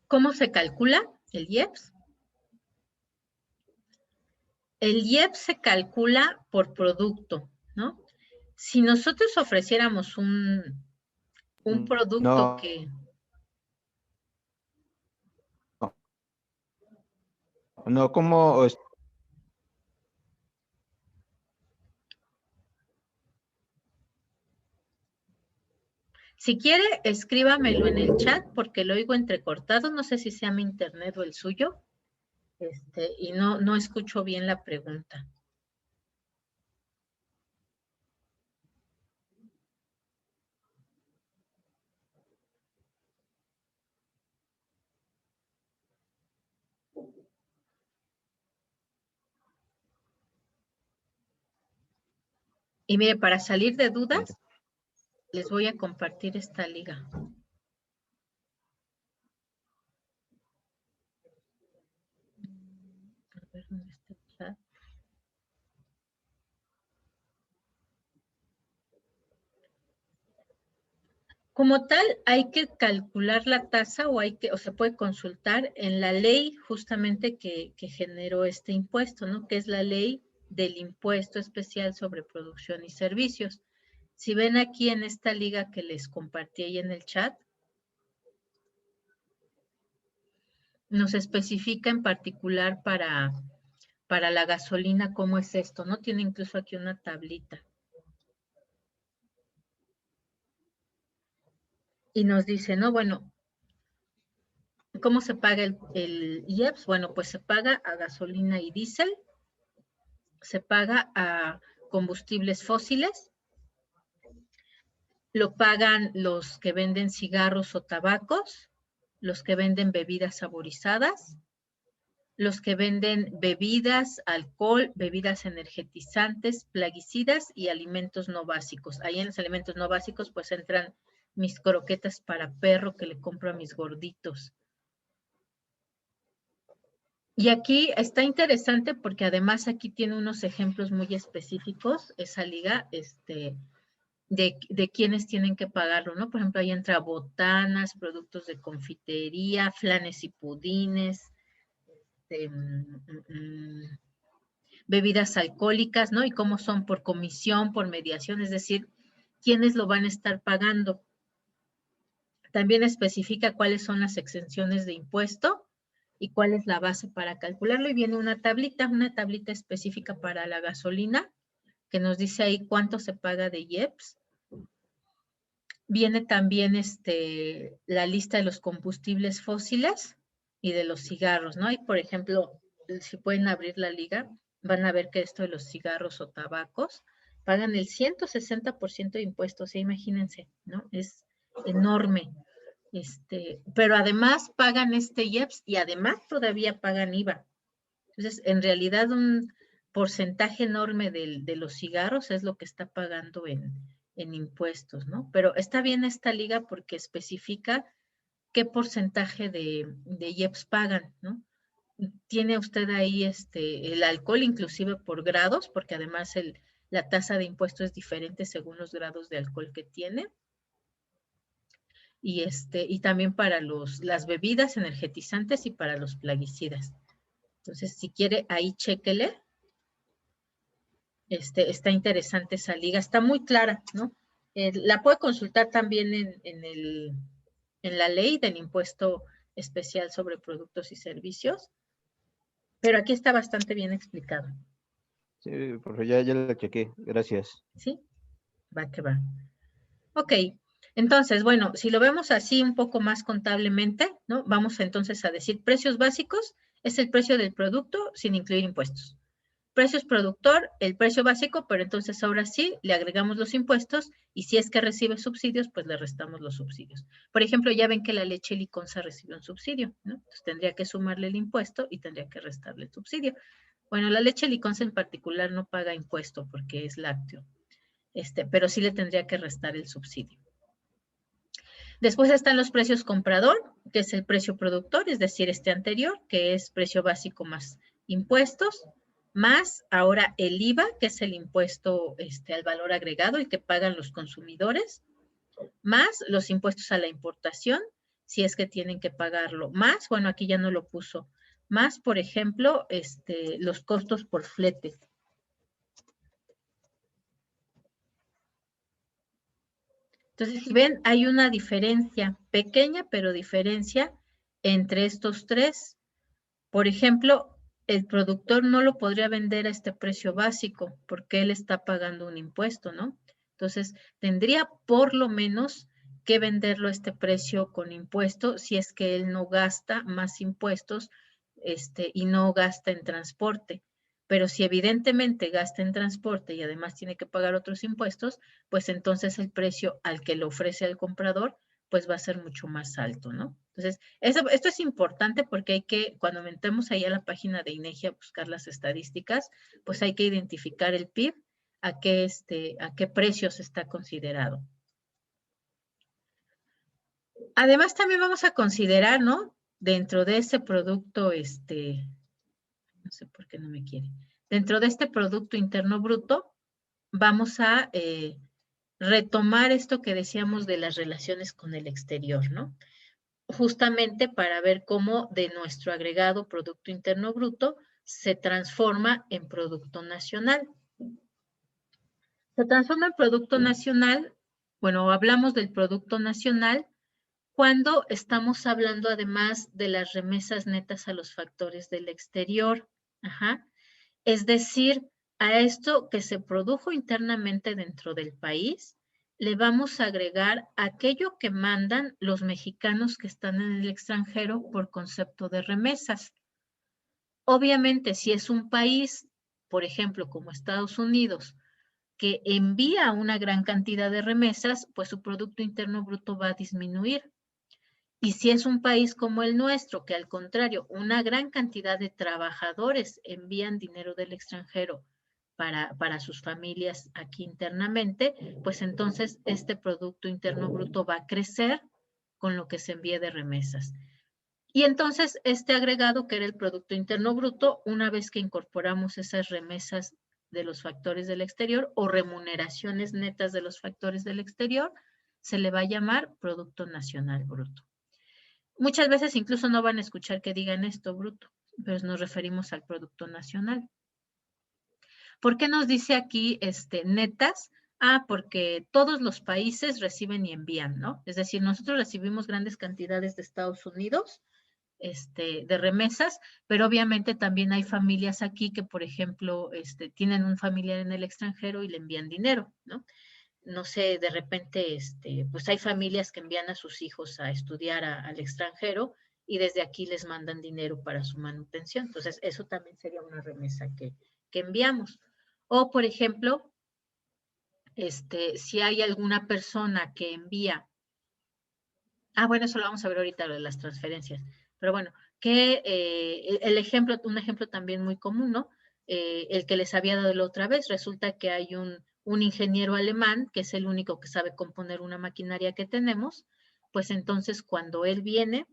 ¿Cómo se calcula el IEPS? El IEPS se calcula por producto, ¿no? Si nosotros ofreciéramos un producto no, que, no, ¿cómo? si quiere, escríbamelo en el chat porque lo oigo entrecortado, no sé si sea mi internet o el suyo, y no escucho bien la pregunta. Y mire, para salir de dudas, Mira. les voy a compartir esta liga. A ver dónde está el chat. Como tal, hay que calcular la tasa o se puede consultar en la ley justamente que generó este impuesto, ¿no? Que es la ley del impuesto especial sobre producción y servicios. Si ven aquí en esta liga que les compartí ahí en el chat, nos especifica en particular para la gasolina cómo es esto, ¿no? Tiene incluso aquí una tablita. Y nos dice, ¿no? Bueno, ¿cómo se paga el IEPS? Bueno, pues se paga a gasolina y diésel, se paga a combustibles fósiles, lo pagan los que venden cigarros o tabacos, los que venden bebidas saborizadas, los que venden bebidas, alcohol, bebidas energetizantes, plaguicidas y alimentos no básicos. Ahí en los alimentos no básicos pues entran mis croquetas para perro que le compro a mis gorditos. Y aquí está interesante porque además aquí tiene unos ejemplos muy específicos, esa liga, de quienes tienen que pagarlo, ¿no? Por ejemplo, ahí entra botanas, productos de confitería, flanes y pudines, bebidas alcohólicas, ¿no? Y cómo son por comisión, por mediación, es decir, quiénes lo van a estar pagando. También especifica cuáles son las exenciones de impuesto y cuál es la base para calcularlo. Y viene una tablita específica para la gasolina, que nos dice ahí cuánto se paga de IEPS. Viene también la lista de los combustibles fósiles y de los cigarros, ¿no? Y por ejemplo, si pueden abrir la liga, van a ver que esto de los cigarros o tabacos pagan el 160% de impuestos, imagínense, ¿no? Es enorme. Pero además pagan IEPS y además todavía pagan IVA. Entonces, en realidad un porcentaje enorme de los cigarros es lo que está pagando en impuestos, ¿no? Pero está bien esta liga porque especifica qué porcentaje de IEPS pagan, ¿no? Tiene usted ahí el alcohol inclusive por grados, porque además la tasa de impuesto es diferente según los grados de alcohol que tiene. Y también para las bebidas energetizantes y para los plaguicidas. Entonces, si quiere, ahí chéquele. Está interesante esa liga, está muy clara, ¿no? La puede consultar también en la ley del impuesto especial sobre productos y servicios, pero aquí está bastante bien explicado. Sí, profe, ya la chequé. Gracias. ¿Sí? Va que va. Ok, entonces, bueno, si lo vemos así un poco más contablemente, ¿no? Vamos entonces a decir precios básicos es el precio del producto sin incluir impuestos. Precios productor, el precio básico, pero entonces ahora sí le agregamos los impuestos y si es que recibe subsidios, pues le restamos los subsidios. Por ejemplo, ya ven que la leche liconza recibe un subsidio, ¿no? Entonces tendría que sumarle el impuesto y tendría que restarle el subsidio. Bueno, la leche liconza en particular no paga impuesto porque es lácteo, pero sí le tendría que restar el subsidio. Después están los precios comprador, que es el precio productor, es decir, anterior, que es precio básico más impuestos, más ahora el IVA, que es el impuesto al valor agregado, el que pagan los consumidores, más los impuestos a la importación, si es que tienen que pagarlo, más, bueno, aquí ya no lo puso, más, por ejemplo, los costos por flete. Entonces, si ven, hay una diferencia, pequeña, pero diferencia entre estos tres. Por ejemplo, el productor no lo podría vender a este precio básico porque él está pagando un impuesto, ¿no? Entonces, tendría por lo menos que venderlo a este precio con impuesto si es que él no gasta más impuestos y no gasta en transporte. Pero si evidentemente gasta en transporte y además tiene que pagar otros impuestos, pues entonces el precio al que le ofrece al comprador, pues va a ser mucho más alto, ¿no? Entonces, esto es importante porque hay que, cuando metemos ahí a la página de INEGI a buscar las estadísticas, pues hay que identificar el PIB, a qué precios está considerado. Además, también vamos a considerar, ¿no? Dentro de ese producto, no sé por qué no me quiere. Dentro de este Producto Interno Bruto, vamos a retomar esto que decíamos de las relaciones con el exterior, ¿no? Justamente para ver cómo de nuestro agregado Producto Interno Bruto se transforma en Producto Nacional. Se transforma en Producto Nacional, bueno, hablamos del Producto Nacional cuando estamos hablando además de las remesas netas a los factores del exterior. Ajá. Es decir, a esto que se produjo internamente dentro del país, le vamos a agregar aquello que mandan los mexicanos que están en el extranjero por concepto de remesas. Obviamente, si es un país, por ejemplo, como Estados Unidos, que envía una gran cantidad de remesas, pues su Producto Interno Bruto va a disminuir. Y si es un país como el nuestro, que al contrario, una gran cantidad de trabajadores envían dinero del extranjero para sus familias aquí internamente, pues entonces este Producto Interno Bruto va a crecer con lo que se envíe de remesas. Y entonces este agregado, que era el Producto Interno Bruto, una vez que incorporamos esas remesas de los factores del exterior o remuneraciones netas de los factores del exterior, se le va a llamar Producto Nacional Bruto. Muchas veces incluso no van a escuchar que digan esto bruto, pero nos referimos al Producto Nacional. ¿Por qué nos dice aquí netas? Porque todos los países reciben y envían, ¿no? Es decir, nosotros recibimos grandes cantidades de Estados Unidos, de remesas, pero obviamente también hay familias aquí que, por ejemplo, tienen un familiar en el extranjero y le envían dinero, ¿no? No sé, de repente, pues hay familias que envían a sus hijos a estudiar al extranjero y desde aquí les mandan dinero para su manutención. Entonces, eso también sería una remesa que enviamos. O, por ejemplo, si hay alguna persona que envía, bueno, eso lo vamos a ver ahorita, lo de las transferencias, pero bueno, que un ejemplo también muy común, ¿no? El que les había dado la otra vez, resulta que hay un ingeniero alemán, que es el único que sabe componer una maquinaria que tenemos, pues entonces cuando él viene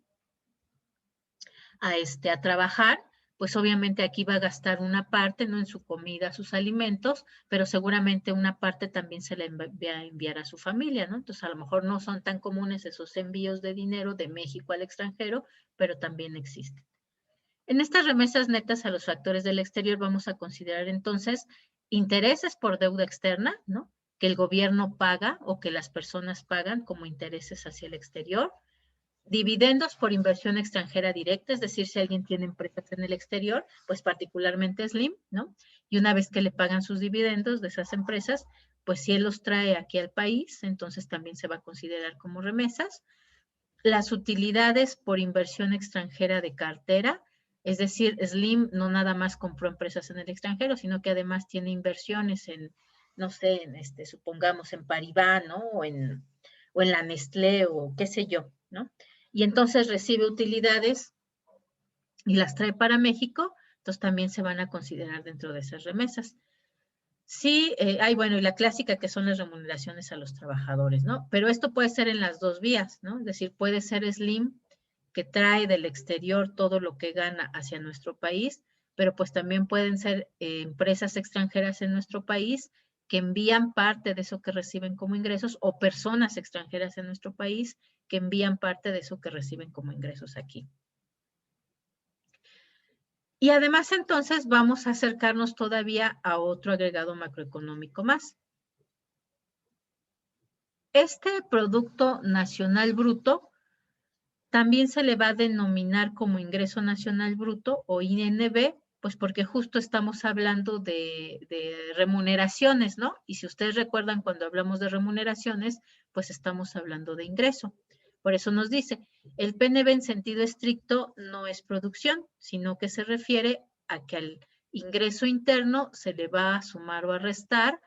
a trabajar, pues obviamente aquí va a gastar una parte, ¿no? En su comida, sus alimentos, pero seguramente una parte también se le va a enviar a su familia, ¿no? Entonces a lo mejor no son tan comunes esos envíos de dinero de México al extranjero, pero también existen. En estas remesas netas a los factores del exterior vamos a considerar entonces intereses por deuda externa, ¿no? Que el gobierno paga o que las personas pagan como intereses hacia el exterior. Dividendos por inversión extranjera directa, es decir, si alguien tiene empresas en el exterior, pues particularmente Slim, ¿no? Y una vez que le pagan sus dividendos de esas empresas, pues si él los trae aquí al país, entonces también se va a considerar como remesas. Las utilidades por inversión extranjera de cartera, es decir, Slim no nada más compró empresas en el extranjero, sino que además tiene inversiones en, no sé, supongamos en Paribas, ¿no? O en la Nestlé o qué sé yo, ¿no? Y entonces recibe utilidades y las trae para México, entonces también se van a considerar dentro de esas remesas. Sí, bueno, y la clásica que son las remuneraciones a los trabajadores, ¿no? Pero esto puede ser en las dos vías, ¿no? Es decir, puede ser Slim, que trae del exterior todo lo que gana hacia nuestro país, pero pues también pueden ser empresas extranjeras en nuestro país que envían parte de eso que reciben como ingresos o personas extranjeras en nuestro país que envían parte de eso que reciben como ingresos aquí. Y además entonces vamos a acercarnos todavía a otro agregado macroeconómico más. Este Producto Nacional Bruto también se le va a denominar como Ingreso Nacional Bruto o INB, pues porque justo estamos hablando de remuneraciones, ¿no? Y si ustedes recuerdan, cuando hablamos de remuneraciones, pues estamos hablando de ingreso. Por eso nos dice, el PNB en sentido estricto no es producción, sino que se refiere a que al ingreso interno se le va a sumar o a restar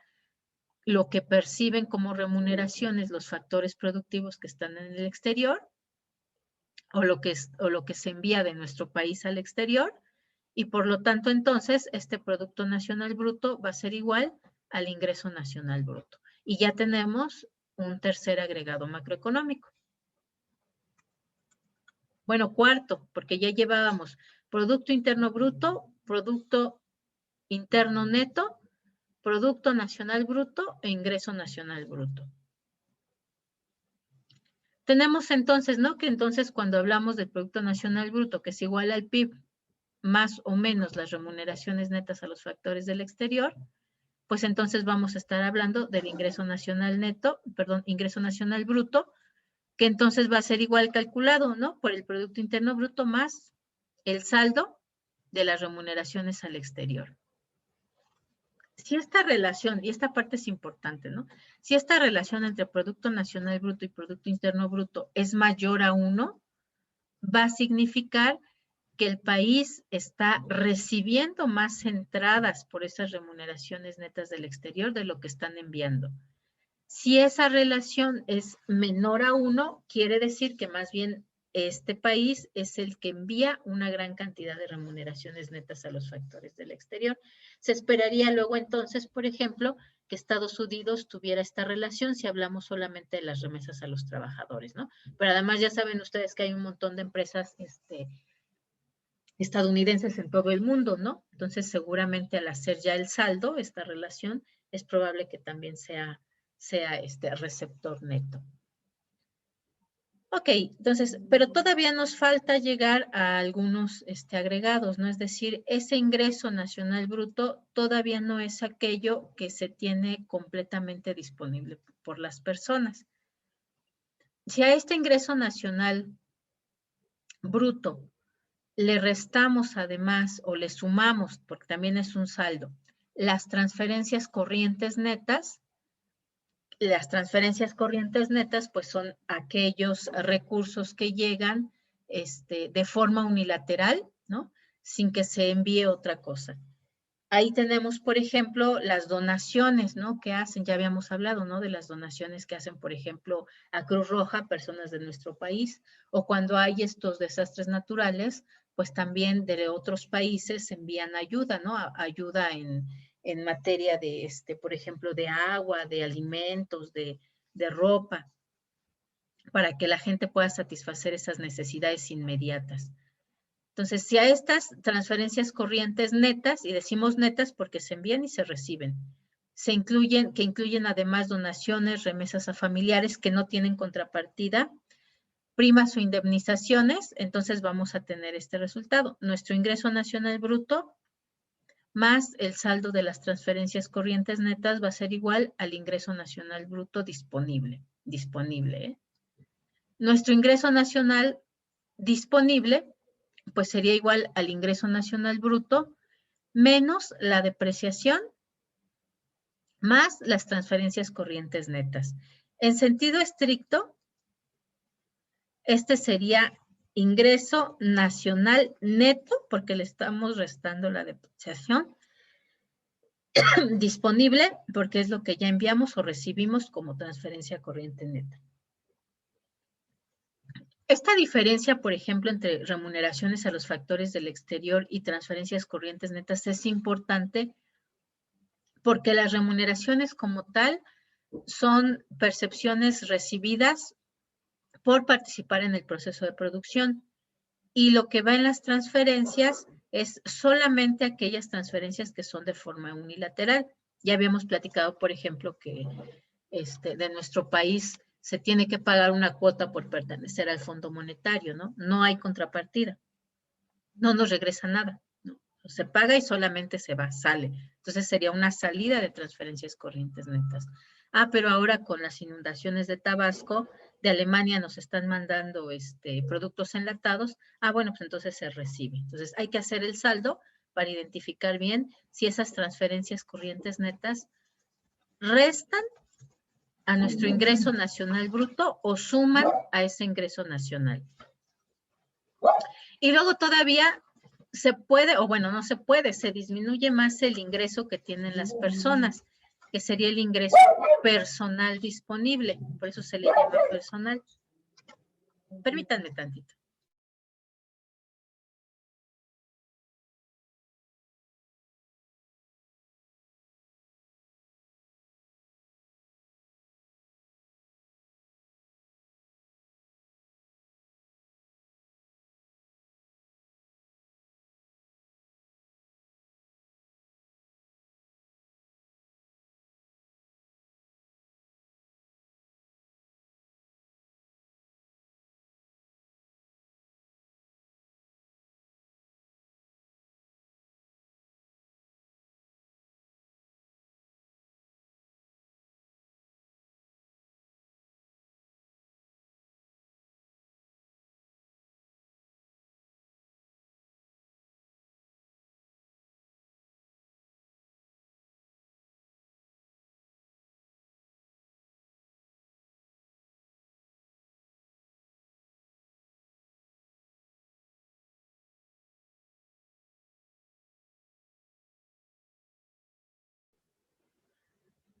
lo que perciben como remuneraciones los factores productivos que están en el exterior o lo que se envía de nuestro país al exterior, y por lo tanto entonces este Producto Nacional Bruto va a ser igual al ingreso nacional bruto. Y ya tenemos un tercer agregado macroeconómico. Bueno, cuarto, porque ya llevábamos Producto Interno Bruto, Producto Interno Neto, Producto Nacional Bruto e Ingreso Nacional Bruto. Tenemos entonces, ¿no? Que entonces cuando hablamos del Producto Nacional Bruto, que es igual al PIB, más o menos las remuneraciones netas a los factores del exterior, pues entonces vamos a estar hablando del ingreso nacional neto, perdón, ingreso nacional bruto, que entonces va a ser igual calculado, ¿no? Por el Producto Interno Bruto más el saldo de las remuneraciones al exterior. Si esta relación, y esta parte es importante, ¿no? Si esta relación entre Producto Nacional Bruto y Producto Interno Bruto es mayor a 1, va a significar que el país está recibiendo más entradas por esas remuneraciones netas del exterior de lo que están enviando. Si esa relación es menor a 1, quiere decir que más bien este país es el que envía una gran cantidad de remuneraciones netas a los factores del exterior. Se esperaría luego entonces, por ejemplo, que Estados Unidos tuviera esta relación si hablamos solamente de las remesas a los trabajadores, ¿no? Pero además ya saben ustedes que hay un montón de empresas estadounidenses en todo el mundo, ¿no? Entonces seguramente al hacer ya el saldo, esta relación, es probable que también sea receptor neto. Ok, entonces, pero todavía nos falta llegar a algunos agregados, ¿no? Es decir, ese ingreso nacional bruto todavía no es aquello que se tiene completamente disponible por las personas. Si a este ingreso nacional bruto le restamos además o le sumamos, porque también es un saldo, las transferencias corrientes netas, pues son aquellos recursos que llegan de forma unilateral, ¿no? Sin que se envíe otra cosa. Ahí tenemos, por ejemplo, las donaciones, ¿no? Que hacen, ya habíamos hablado, ¿no? De las donaciones que hacen, por ejemplo, a Cruz Roja, personas de nuestro país, o cuando hay estos desastres naturales, pues también de otros países envían ayuda, ¿no? Ayuda en materia de, por ejemplo, de agua, de alimentos, de ropa, para que la gente pueda satisfacer esas necesidades inmediatas. Entonces, si a estas transferencias corrientes netas, y decimos netas porque se envían y se reciben, que incluyen además donaciones, remesas a familiares que no tienen contrapartida, primas o indemnizaciones, entonces vamos a tener este resultado. Nuestro ingreso nacional bruto más el saldo de las transferencias corrientes netas va a ser igual al ingreso nacional bruto disponible. Nuestro ingreso nacional disponible pues sería igual al ingreso nacional bruto menos la depreciación más las transferencias corrientes netas. En sentido estricto, este sería ingreso nacional neto, porque le estamos restando la depreciación, disponible, porque es lo que ya enviamos o recibimos como transferencia corriente neta. Esta diferencia, por ejemplo, entre remuneraciones a los factores del exterior y transferencias corrientes netas es importante porque las remuneraciones como tal son percepciones recibidas por participar en el proceso de producción y lo que va en las transferencias es solamente aquellas transferencias que son de forma unilateral. Ya habíamos platicado, por ejemplo, que de nuestro país se tiene que pagar una cuota por pertenecer al Fondo Monetario, ¿no? No hay contrapartida. No nos regresa nada, ¿no? Se paga y solamente se va, sale. Entonces sería una salida de transferencias corrientes netas. Pero ahora con las inundaciones de Tabasco, de Alemania nos están mandando productos enlatados. Bueno, pues entonces se recibe. Entonces hay que hacer el saldo para identificar bien si esas transferencias corrientes netas restan a nuestro ingreso nacional bruto o suman a ese ingreso nacional. Y luego todavía se puede, o bueno, no se puede, se disminuye más el ingreso que tienen las personas, que sería el ingreso personal disponible, por eso se le llama personal. Permítanme tantito.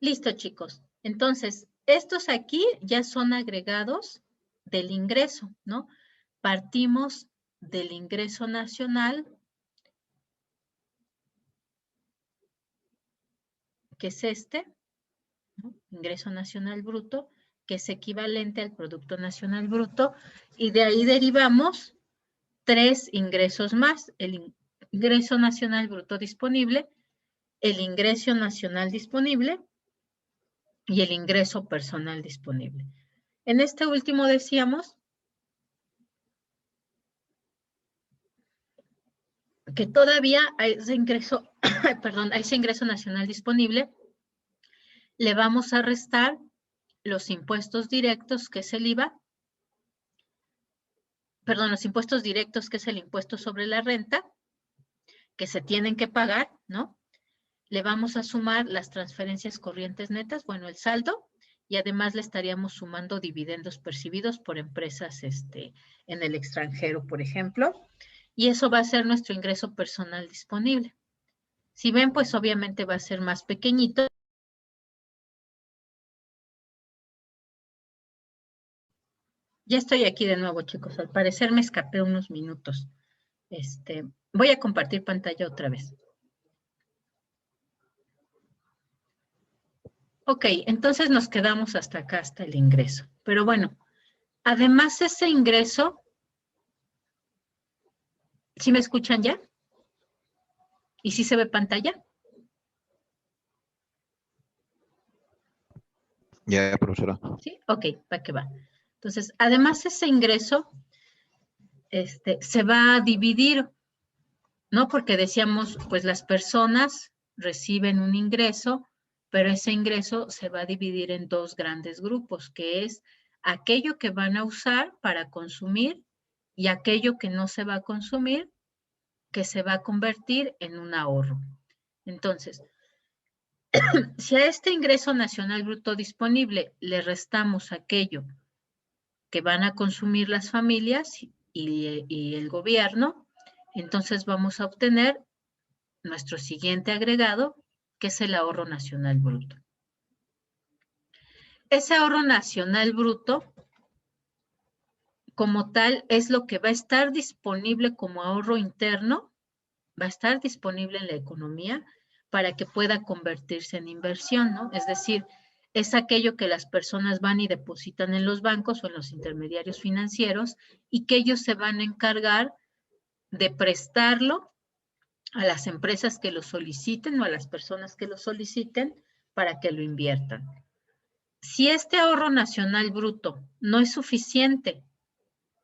Listo, chicos. Entonces, estos aquí ya son agregados del ingreso, ¿no? Partimos del ingreso nacional, que es este, ¿no? Ingreso nacional bruto, que es equivalente al Producto Nacional Bruto, y de ahí derivamos 3 ingresos más: el ingreso nacional bruto disponible, el ingreso nacional disponible y el ingreso personal disponible. En este último decíamos que todavía a ese ingreso, perdón, a ese ingreso nacional disponible le vamos a restar los impuestos directos, que es el IVA, perdón, los impuestos directos, que es el impuesto sobre la renta, que se tienen que pagar, ¿no? Le vamos a sumar las transferencias corrientes netas, bueno, el saldo, y además le estaríamos sumando dividendos percibidos por empresas en el extranjero, por ejemplo, y eso va a ser nuestro ingreso personal disponible. Si ven, pues obviamente va a ser más pequeñito. Ya estoy aquí de nuevo, chicos. Al parecer me escapé unos minutos. Voy a compartir pantalla otra vez. Ok, entonces nos quedamos hasta acá, hasta el ingreso. Pero bueno, además ese ingreso, ¿sí me escuchan ya? ¿Y sí se ve pantalla? Ya, profesora. Sí, ok, va que va. Entonces, además ese ingreso se va a dividir, ¿no? Porque decíamos, pues las personas reciben un ingreso, pero ese ingreso se va a dividir en 2 grandes grupos, que es aquello que van a usar para consumir y aquello que no se va a consumir, que se va a convertir en un ahorro. Entonces, si a este ingreso nacional bruto disponible le restamos aquello que van a consumir las familias y el gobierno, entonces vamos a obtener nuestro siguiente agregado, que es el ahorro nacional bruto. Ese ahorro nacional bruto, como tal, es lo que va a estar disponible como ahorro interno, va a estar disponible en la economía para que pueda convertirse en inversión, ¿no? Es decir, es aquello que las personas van y depositan en los bancos o en los intermediarios financieros y que ellos se van a encargar de prestarlo a las empresas que lo soliciten o a las personas que lo soliciten para que lo inviertan. Si este ahorro nacional bruto no es suficiente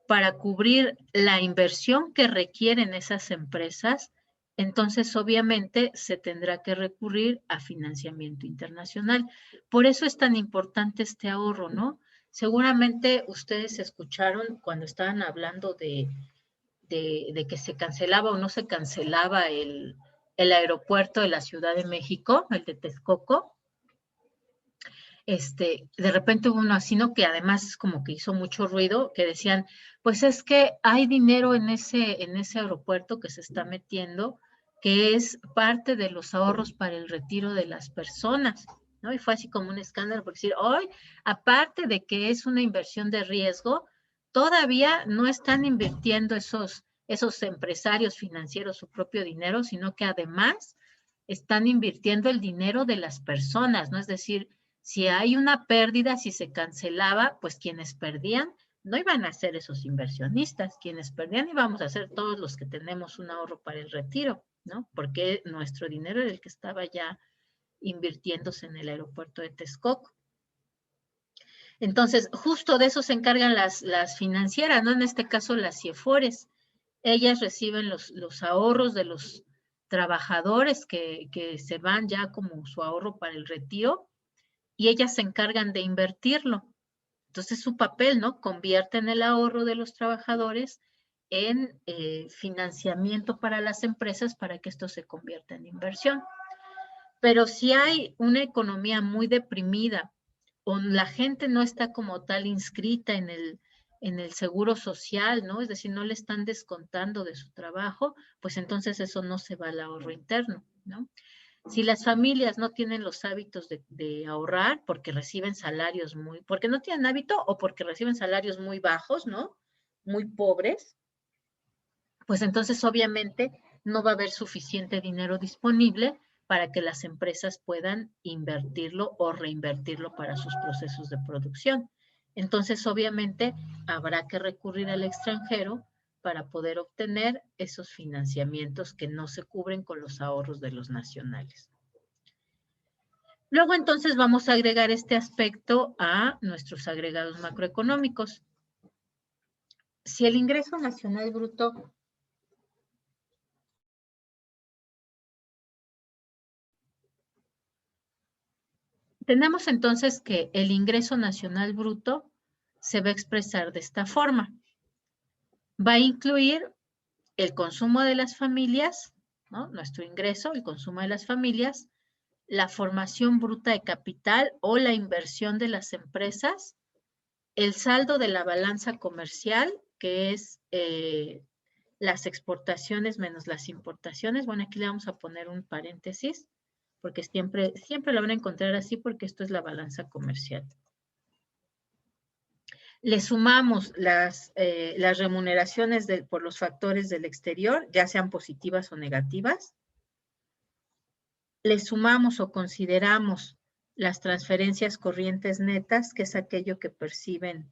para cubrir la inversión que requieren esas empresas, entonces obviamente se tendrá que recurrir a financiamiento internacional. Por eso es tan importante este ahorro, ¿no? Seguramente ustedes escucharon cuando estaban hablando de que se cancelaba o no se cancelaba el aeropuerto de la Ciudad de México, el de Texcoco. De repente hubo uno así, ¿no? Que además como que hizo mucho ruido, que decían, pues es que hay dinero en ese aeropuerto que se está metiendo, que es parte de los ahorros para el retiro de las personas, ¿no? Y fue así como un escándalo, porque decir, hoy, aparte de que es una inversión de riesgo, todavía no están invirtiendo esos empresarios financieros su propio dinero, sino que además están invirtiendo el dinero de las personas, ¿no? Es decir, si hay una pérdida, si se cancelaba, pues quienes perdían no iban a ser esos inversionistas, quienes perdían íbamos a ser todos los que tenemos un ahorro para el retiro, ¿no? Porque nuestro dinero era el que estaba ya invirtiéndose en el aeropuerto de Texcoco. Entonces, justo de eso se encargan las financieras, ¿no? En este caso, las CIEFORES. Ellas reciben los ahorros de los trabajadores que se van ya como su ahorro para el retiro y ellas se encargan de invertirlo. Entonces, su papel, ¿no? Convierten el ahorro de los trabajadores en financiamiento para las empresas para que esto se convierta en inversión. Pero si hay una economía muy deprimida o la gente no está como tal inscrita en el seguro social, ¿no? Es decir, no le están descontando de su trabajo, pues entonces eso no se va al ahorro interno, ¿no? Si las familias no tienen los hábitos de ahorrar porque reciben salarios porque no tienen hábito o porque reciben salarios muy bajos, ¿no? Muy pobres, pues entonces obviamente no va a haber suficiente dinero disponible para que las empresas puedan invertirlo o reinvertirlo para sus procesos de producción. Entonces, obviamente, habrá que recurrir al extranjero para poder obtener esos financiamientos que no se cubren con los ahorros de los nacionales. Luego, entonces, vamos a agregar este aspecto a nuestros agregados macroeconómicos. Si el ingreso nacional bruto tenemos entonces que el ingreso nacional bruto se va a expresar de esta forma. Va a incluir el consumo de las familias, ¿no? Nuestro ingreso, el consumo de las familias, la formación bruta de capital o la inversión de las empresas, el saldo de la balanza comercial, que es las exportaciones menos las importaciones. Bueno, aquí le vamos a poner un paréntesis, porque siempre lo van a encontrar así, porque esto es la balanza comercial. Le sumamos las remuneraciones por los factores del exterior, ya sean positivas o negativas. Le sumamos o consideramos las transferencias corrientes netas, que es aquello que perciben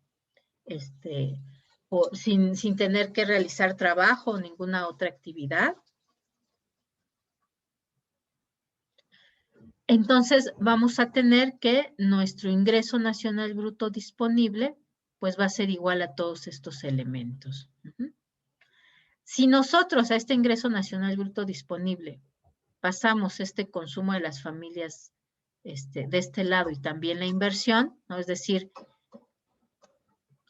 sin tener que realizar trabajo o ninguna otra actividad. Entonces, vamos a tener que nuestro ingreso nacional bruto disponible, pues va a ser igual a todos estos elementos. Si nosotros a este ingreso nacional bruto disponible pasamos este consumo de las familias de este lado y también la inversión, ¿no? Es decir,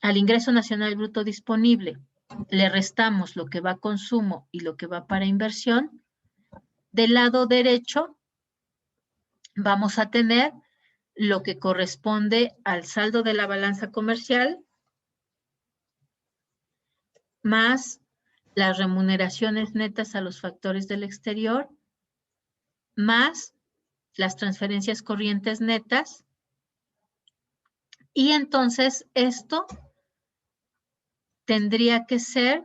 al ingreso nacional bruto disponible le restamos lo que va a consumo y lo que va para inversión, del lado derecho vamos a tener lo que corresponde al saldo de la balanza comercial más las remuneraciones netas a los factores del exterior más las transferencias corrientes netas, y entonces esto tendría que ser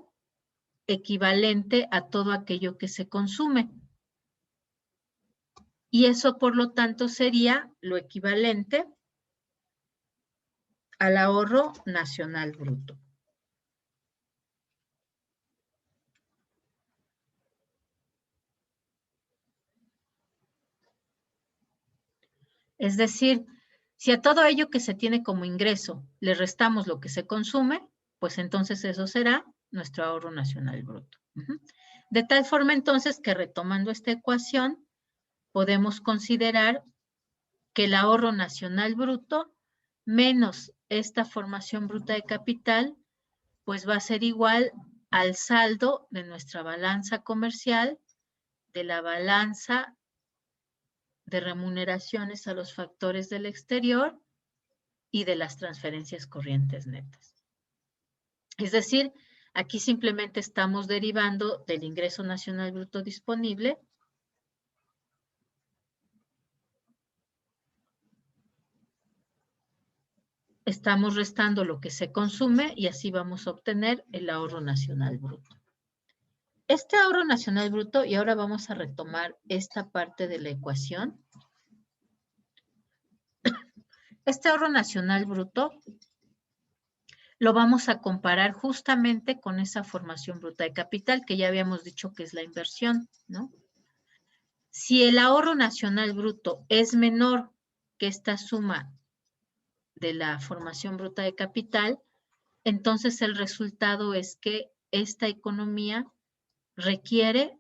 equivalente a todo aquello que se consume. Y eso, por lo tanto, sería lo equivalente al ahorro nacional bruto. Es decir, si a todo ello que se tiene como ingreso le restamos lo que se consume, pues entonces eso será nuestro ahorro nacional bruto. De tal forma entonces que, retomando esta ecuación, podemos considerar que el ahorro nacional bruto menos esta formación bruta de capital, pues va a ser igual al saldo de nuestra balanza comercial, de la balanza de remuneraciones a los factores del exterior y de las transferencias corrientes netas. Es decir, aquí simplemente estamos derivando del ingreso nacional bruto disponible estamos restando lo que se consume y así vamos a obtener el ahorro nacional bruto. Este ahorro nacional bruto, y ahora vamos a retomar esta parte de la ecuación. Este ahorro nacional bruto lo vamos a comparar justamente con esa formación bruta de capital que ya habíamos dicho que es la inversión, ¿no? Si el ahorro nacional bruto es menor que esta suma de la formación bruta de capital, entonces el resultado es que esta economía requiere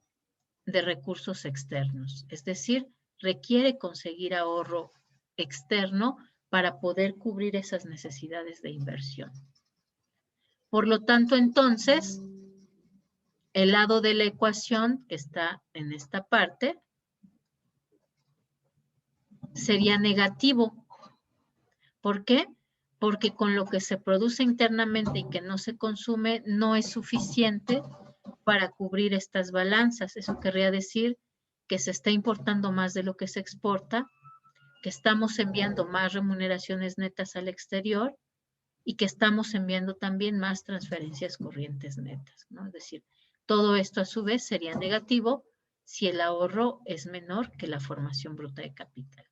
de recursos externos, es decir, requiere conseguir ahorro externo para poder cubrir esas necesidades de inversión. Por lo tanto, entonces, el lado de la ecuación que está en esta parte sería negativo. ¿Por qué? Porque con lo que se produce internamente y que no se consume no es suficiente para cubrir estas balanzas. Eso querría decir que se está importando más de lo que se exporta, que estamos enviando más remuneraciones netas al exterior y que estamos enviando también más transferencias corrientes netas, ¿no? Es decir, todo esto a su vez sería negativo si el ahorro es menor que la formación bruta de capital.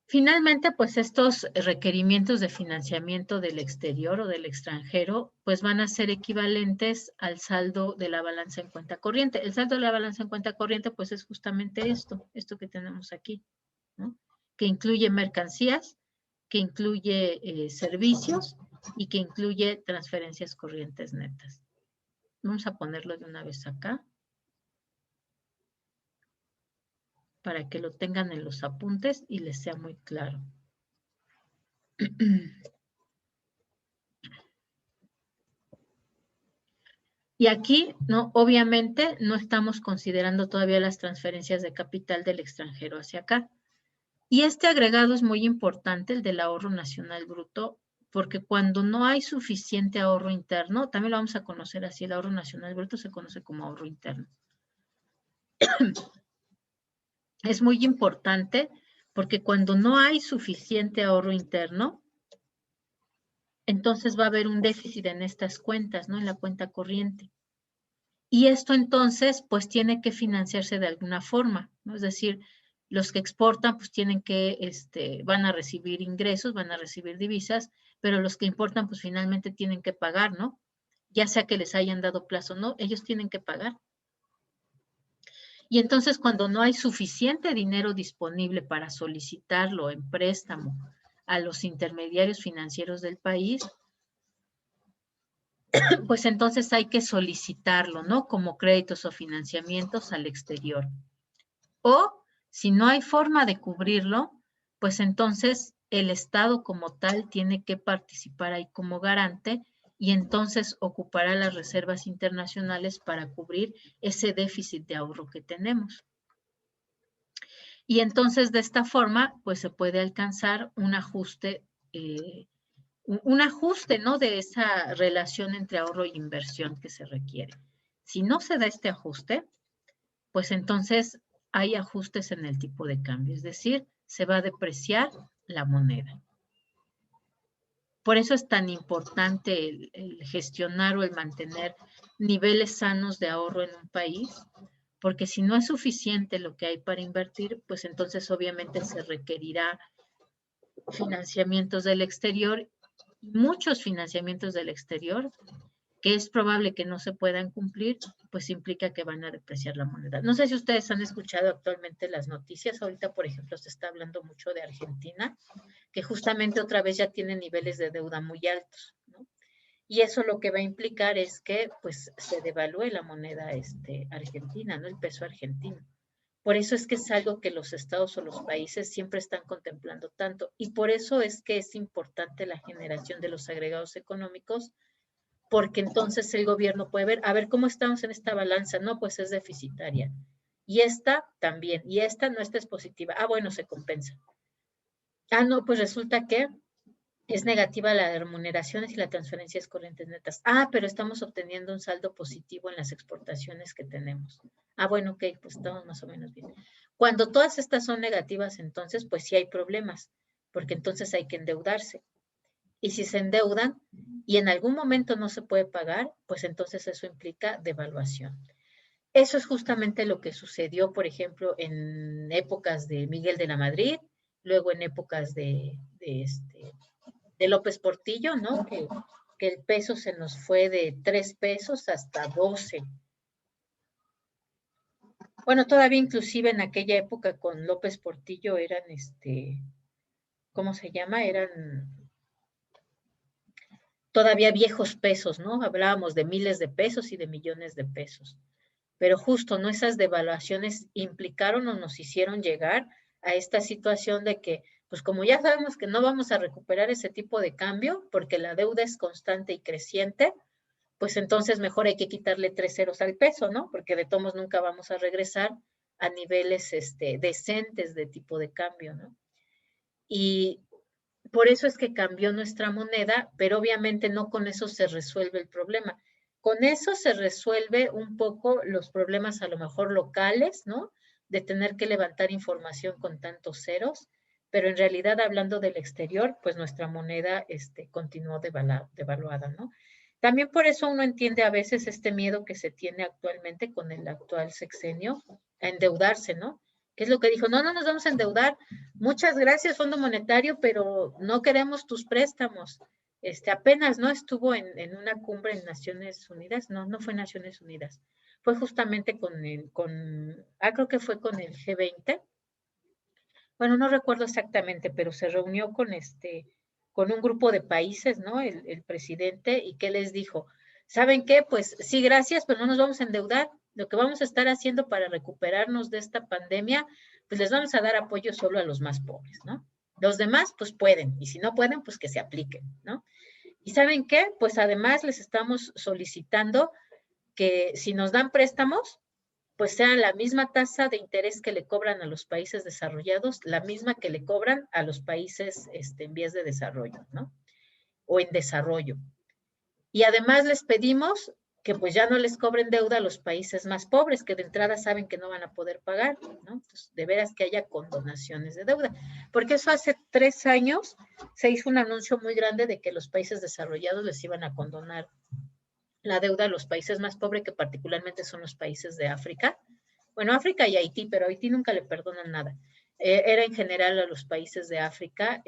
Finalmente, pues estos requerimientos de financiamiento del exterior o del extranjero, pues van a ser equivalentes al saldo de la balanza en cuenta corriente. El saldo de la balanza en cuenta corriente, pues es justamente esto que tenemos aquí, ¿no? Que incluye mercancías, que incluye servicios y que incluye transferencias corrientes netas. Vamos a ponerlo de una vez acá, para que lo tengan en los apuntes y les sea muy claro. Y aquí, no, obviamente, no estamos considerando todavía las transferencias de capital del extranjero hacia acá. Y este agregado es muy importante, el del ahorro nacional bruto, porque cuando no hay suficiente ahorro interno, también lo vamos a conocer así, el ahorro nacional bruto se conoce como ahorro interno. Es muy importante porque cuando no hay suficiente ahorro interno, entonces va a haber un déficit en estas cuentas, ¿no? En la cuenta corriente. Y esto entonces, pues tiene que financiarse de alguna forma, ¿no? Es decir, los que exportan, pues tienen que, van a recibir ingresos, van a recibir divisas, pero los que importan, pues finalmente tienen que pagar, ¿no? Ya sea que les hayan dado plazo o no, ellos tienen que pagar. Y entonces cuando no hay suficiente dinero disponible para solicitarlo en préstamo a los intermediarios financieros del país, pues entonces hay que solicitarlo, ¿no? Como créditos o financiamientos al exterior. O si no hay forma de cubrirlo, pues entonces el Estado como tal tiene que participar ahí como garante y entonces ocupará las reservas internacionales para cubrir ese déficit de ahorro que tenemos. Y entonces de esta forma, pues se puede alcanzar un ajuste, ¿no? De esa relación entre ahorro e inversión que se requiere. Si no se da este ajuste, pues entonces hay ajustes en el tipo de cambio, es decir, se va a depreciar la moneda. Por eso es tan importante el gestionar o el mantener niveles sanos de ahorro en un país, porque si no es suficiente lo que hay para invertir, pues entonces obviamente se requerirá financiamientos del exterior, muchos financiamientos del exterior, que es probable que no se puedan cumplir, pues implica que van a depreciar la moneda. No sé si ustedes han escuchado actualmente las noticias. Ahorita, por ejemplo, se está hablando mucho de Argentina, que justamente otra vez ya tiene niveles de deuda muy altos, ¿no? Y eso lo que va a implicar es que pues se devalúe la moneda argentina, ¿no? El peso argentino. Por eso es que es algo que los estados o los países siempre están contemplando tanto. Y por eso es que es importante la generación de los agregados económicos, porque entonces el gobierno puede ver, a ver, ¿cómo estamos en esta balanza? No, pues es deficitaria. Y esta también, y esta no, esta es positiva. Ah, bueno, se compensa. Ah, no, pues resulta que es negativa la de remuneraciones y las transferencias corrientes netas. Ah, pero estamos obteniendo un saldo positivo en las exportaciones que tenemos. Ah, bueno, ok, pues estamos más o menos bien. Cuando todas estas son negativas, entonces, pues sí hay problemas, porque entonces hay que endeudarse. Y si se endeudan y en algún momento no se puede pagar, pues entonces eso implica devaluación. Eso es justamente lo que sucedió, por ejemplo, en épocas de Miguel de la Madrid, luego en épocas de López Portillo, ¿no? Que el peso se nos fue de 3 pesos hasta 12. Bueno, todavía inclusive en aquella época con López Portillo eran, ¿cómo se llama? Eran todavía viejos pesos, ¿no? Hablábamos de miles de pesos y de millones de pesos. Pero justo, ¿no? Esas devaluaciones implicaron o nos hicieron llegar a esta situación de que, pues como ya sabemos que no vamos a recuperar ese tipo de cambio, porque la deuda es constante y creciente, pues entonces mejor hay que quitarle 3 ceros al peso, ¿no? Porque de todos nunca vamos a regresar a niveles decentes de tipo de cambio, ¿no? Y por eso es que cambió nuestra moneda, pero obviamente no con eso se resuelve el problema. Con eso se resuelve un poco los problemas a lo mejor locales, ¿no? De tener que levantar información con tantos ceros, pero en realidad hablando del exterior, pues nuestra moneda continuó devaluada, ¿no? También por eso uno entiende a veces este miedo que se tiene actualmente con el actual sexenio a endeudarse, ¿no? ¿Qué es lo que dijo? No, no nos vamos a endeudar. Muchas gracias, Fondo Monetario, pero no queremos tus préstamos. Apenas no estuvo en una cumbre en Naciones Unidas, no fue Naciones Unidas, fue justamente creo que fue con el G20. Bueno, no recuerdo exactamente, pero se reunió con un grupo de países, ¿no? El presidente, y ¿qué les dijo? ¿Saben qué? Pues sí, gracias, pero no nos vamos a endeudar. Lo que vamos a estar haciendo para recuperarnos de esta pandemia, pues les vamos a dar apoyo solo a los más pobres, ¿no? Los demás, pues pueden, y si no pueden, pues que se apliquen, ¿no? ¿Y saben qué? Pues además les estamos solicitando que si nos dan préstamos, pues sea la misma tasa de interés que le cobran a los países desarrollados, la misma que le cobran a los países en vías de desarrollo, ¿no? O en desarrollo. Y además les pedimos que pues ya no les cobren deuda a los países más pobres, que de entrada saben que no van a poder pagar, ¿no? Entonces, de veras que haya condonaciones de deuda. Porque eso hace 3 años se hizo un anuncio muy grande de que los países desarrollados les iban a condonar la deuda a los países más pobres, que particularmente son los países de África. Bueno, África y Haití, pero a Haití nunca le perdonan nada. Era en general a los países de África,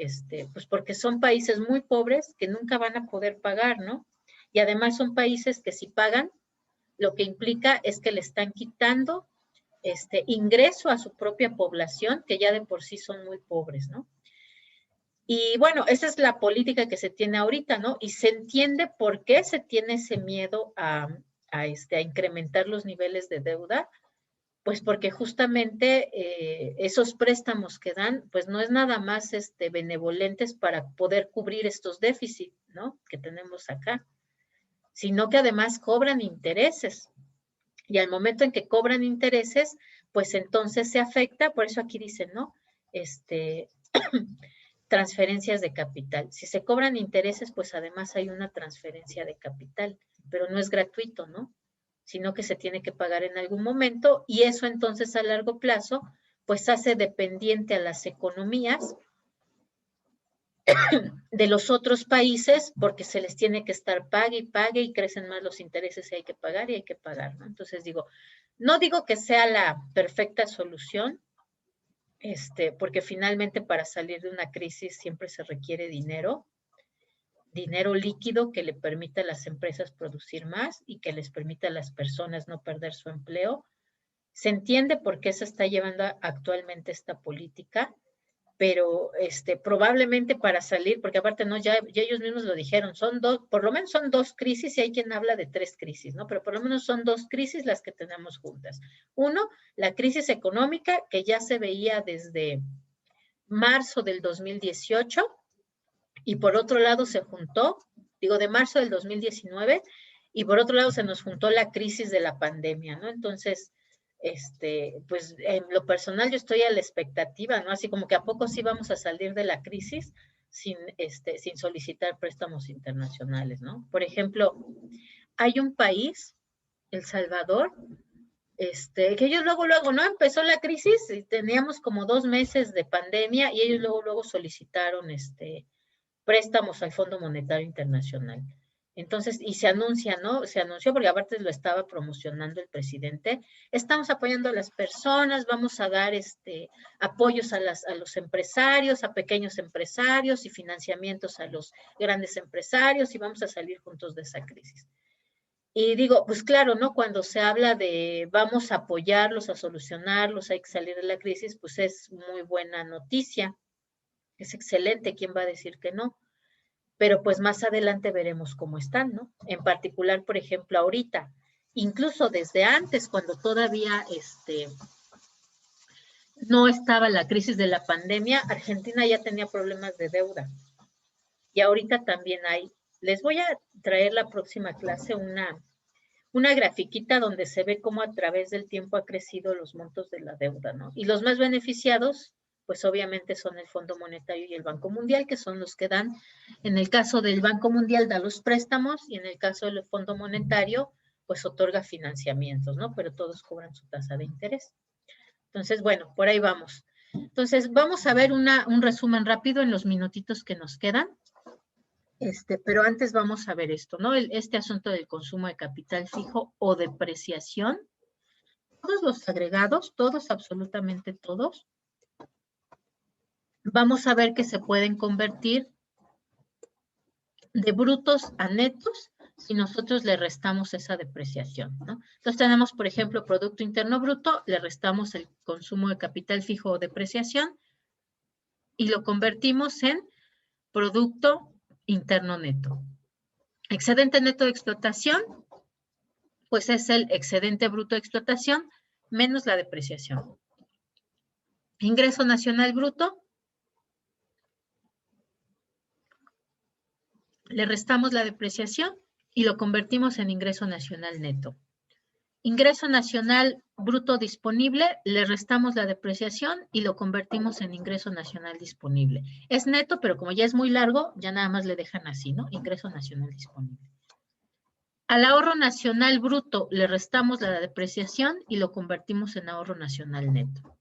pues porque son países muy pobres que nunca van a poder pagar, ¿no? Y además son países que si pagan, lo que implica es que le están quitando ingreso a su propia población, que ya de por sí son muy pobres, ¿no? Y bueno, esa es la política que se tiene ahorita, ¿no? Y se entiende por qué se tiene ese miedo a incrementar los niveles de deuda, pues porque justamente esos préstamos que dan, pues no es nada más benevolentes para poder cubrir estos déficits, ¿no? Que tenemos acá, sino que además cobran intereses. Y al momento en que cobran intereses, pues entonces se afecta, por eso aquí dicen, ¿no? Transferencias de capital. Si se cobran intereses, pues además hay una transferencia de capital, pero no es gratuito, ¿no? Sino que se tiene que pagar en algún momento y eso entonces a largo plazo, pues hace dependiente a las economías de los otros países porque se les tiene que estar pague y crecen más los intereses y hay que pagar, ¿no? Entonces no digo que sea la perfecta solución, porque finalmente para salir de una crisis siempre se requiere dinero líquido que le permita a las empresas producir más y que les permita a las personas no perder su empleo. Se entiende por qué se está llevando actualmente esta política, pero probablemente para salir, porque aparte no, ya ellos mismos lo dijeron, por lo menos son 2 crisis y hay quien habla de 3 crisis, ¿no? Pero por lo menos son 2 crisis las que tenemos juntas. Uno, la crisis económica que ya se veía desde marzo del 2018 y por otro lado se juntó, de marzo del 2019 y por otro lado se nos juntó la crisis de la pandemia, ¿no? Entonces, pues en lo personal yo estoy a la expectativa, ¿no? Así como que a poco sí vamos a salir de la crisis sin solicitar préstamos internacionales, ¿no? Por ejemplo, hay un país, El Salvador, que ellos luego, ¿no? Empezó la crisis y teníamos como 2 meses de pandemia y ellos luego solicitaron préstamos al Fondo Monetario Internacional. Entonces, y se anuncia, ¿no? Se anunció porque aparte lo estaba promocionando el presidente. Estamos apoyando a las personas, vamos a dar apoyos a los empresarios, a pequeños empresarios y financiamientos a los grandes empresarios y vamos a salir juntos de esa crisis. Y digo, pues claro, ¿no? Cuando se habla de vamos a apoyarlos, a solucionarlos, hay que salir de la crisis, pues es muy buena noticia. Es excelente, ¿quién va a decir que no? Pero pues más adelante veremos cómo están, ¿no? En particular, por ejemplo, ahorita, incluso desde antes, cuando todavía no estaba la crisis de la pandemia, Argentina ya tenía problemas de deuda. Y ahorita también hay. Les voy a traer la próxima clase una grafiquita donde se ve cómo a través del tiempo ha crecido los montos de la deuda, ¿no? Y los más beneficiados, pues obviamente son el Fondo Monetario y el Banco Mundial, que son los que dan, en el caso del Banco Mundial da los préstamos y en el caso del Fondo Monetario, pues otorga financiamientos, ¿no? Pero todos cobran su tasa de interés. Entonces, bueno, por ahí vamos. Entonces, vamos a ver un resumen rápido en los minutitos que nos quedan. Pero antes vamos a ver esto, ¿no? Este asunto del consumo de capital fijo o depreciación. Todos los agregados, todos, absolutamente todos, vamos a ver que se pueden convertir de brutos a netos si nosotros le restamos esa depreciación, ¿no? Entonces tenemos, por ejemplo, Producto Interno Bruto, le restamos el consumo de capital fijo o depreciación y lo convertimos en Producto Interno Neto. Excedente neto de explotación, pues es el excedente bruto de explotación menos la depreciación. Ingreso nacional bruto, le restamos la depreciación y lo convertimos en ingreso nacional neto. Ingreso nacional bruto disponible, le restamos la depreciación y lo convertimos en ingreso nacional disponible. Es neto, pero como ya es muy largo, ya nada más le dejan así, ¿no? Ingreso nacional disponible. Al ahorro nacional bruto le restamos la depreciación y lo convertimos en ahorro nacional neto.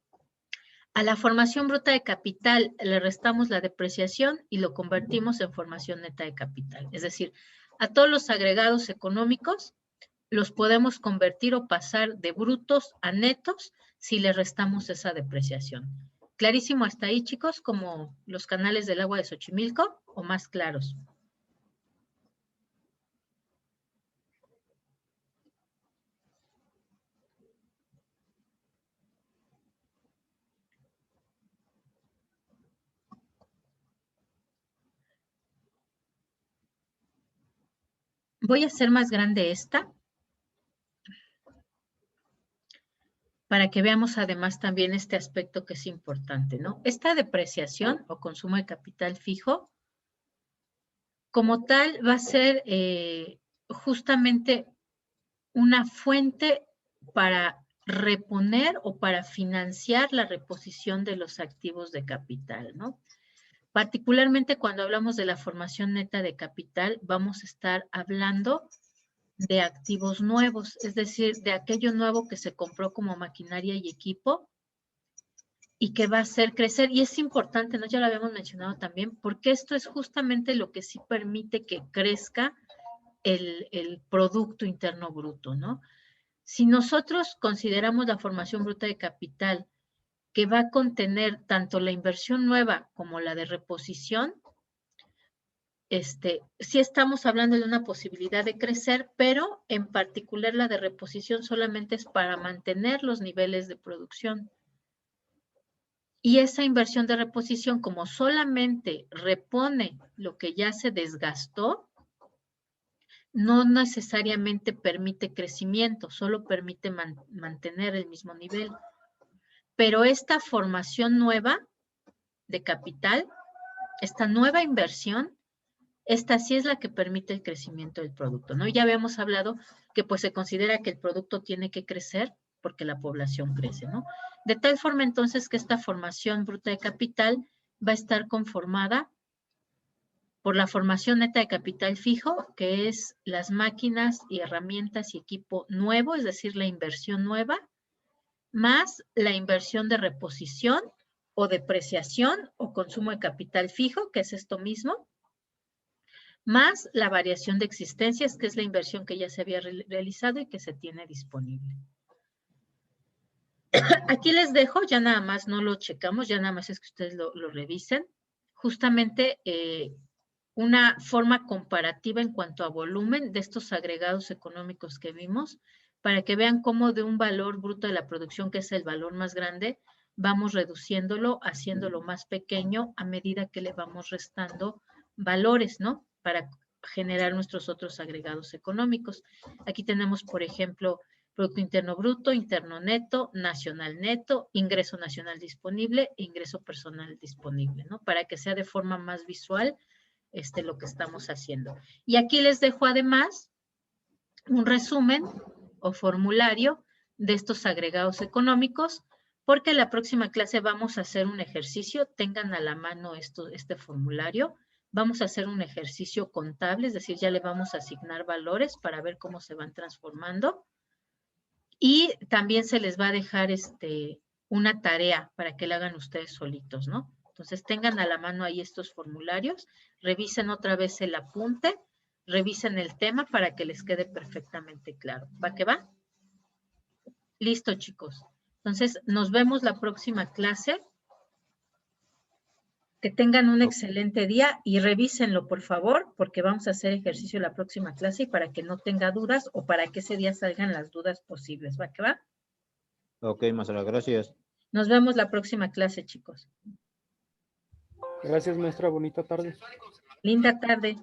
A la formación bruta de capital le restamos la depreciación y lo convertimos en formación neta de capital. Es decir, a todos los agregados económicos los podemos convertir o pasar de brutos a netos si le restamos esa depreciación. ¿Clarísimo hasta ahí, chicos? Como los canales del agua de Xochimilco o más claros. Voy a hacer más grande esta para que veamos además también este aspecto que es importante, ¿no? Esta depreciación o consumo de capital fijo, como tal, va a ser justamente una fuente para reponer o para financiar la reposición de los activos de capital, ¿no? Particularmente cuando hablamos de la formación neta de capital, vamos a estar hablando de activos nuevos, es decir, de aquello nuevo que se compró como maquinaria y equipo y que va a hacer crecer. Y es importante, ¿no? Ya lo habíamos mencionado también, porque esto es justamente lo que sí permite que crezca el Producto Interno Bruto, ¿no? Si nosotros consideramos la formación bruta de capital que va a contener tanto la inversión nueva como la de reposición, sí estamos hablando de una posibilidad de crecer, pero en particular la de reposición solamente es para mantener los niveles de producción. Y esa inversión de reposición, como solamente repone lo que ya se desgastó, no necesariamente permite crecimiento, solo permite mantener el mismo nivel. Pero esta formación nueva de capital, esta nueva inversión, esta sí es la que permite el crecimiento del producto, ¿no? Ya habíamos hablado que pues se considera que el producto tiene que crecer porque la población crece, ¿no? De tal forma entonces que esta formación bruta de capital va a estar conformada por la formación neta de capital fijo, que es las máquinas y herramientas y equipo nuevo, es decir, la inversión nueva, más la inversión de reposición o depreciación o consumo de capital fijo, que es esto mismo, más la variación de existencias, que es la inversión que ya se había realizado y que se tiene disponible. Aquí les dejo, ya nada más no lo checamos, ya nada más es que ustedes lo revisen. Justamente una forma comparativa en cuanto a volumen de estos agregados económicos que vimos, para que vean cómo de un valor bruto de la producción, que es el valor más grande, vamos reduciéndolo, haciéndolo más pequeño a medida que le vamos restando valores, ¿no? Para generar nuestros otros agregados económicos. Aquí tenemos, por ejemplo, Producto Interno Bruto, Interno Neto, Nacional Neto, Ingreso Nacional Disponible e Ingreso Personal Disponible, ¿no? Para que sea de forma más visual lo que estamos haciendo. Y aquí les dejo además un resumen o formulario de estos agregados económicos, porque la próxima clase vamos a hacer un ejercicio, tengan a la mano este formulario, vamos a hacer un ejercicio contable, es decir, ya le vamos a asignar valores para ver cómo se van transformando. Y también se les va a dejar una tarea para que la hagan ustedes solitos, ¿no? Entonces tengan a la mano ahí estos formularios, revisen otra vez el apunte, revisen el tema para que les quede perfectamente claro. ¿Va que va? Listo, chicos. Entonces, nos vemos la próxima clase. Que tengan un excelente día y revísenlo, por favor, porque vamos a hacer ejercicio la próxima clase y para que no tenga dudas o para que ese día salgan las dudas posibles. ¿Va que va? Ok, maestra, gracias. Nos vemos la próxima clase, chicos. Gracias, maestra. Bonita tarde. Linda tarde.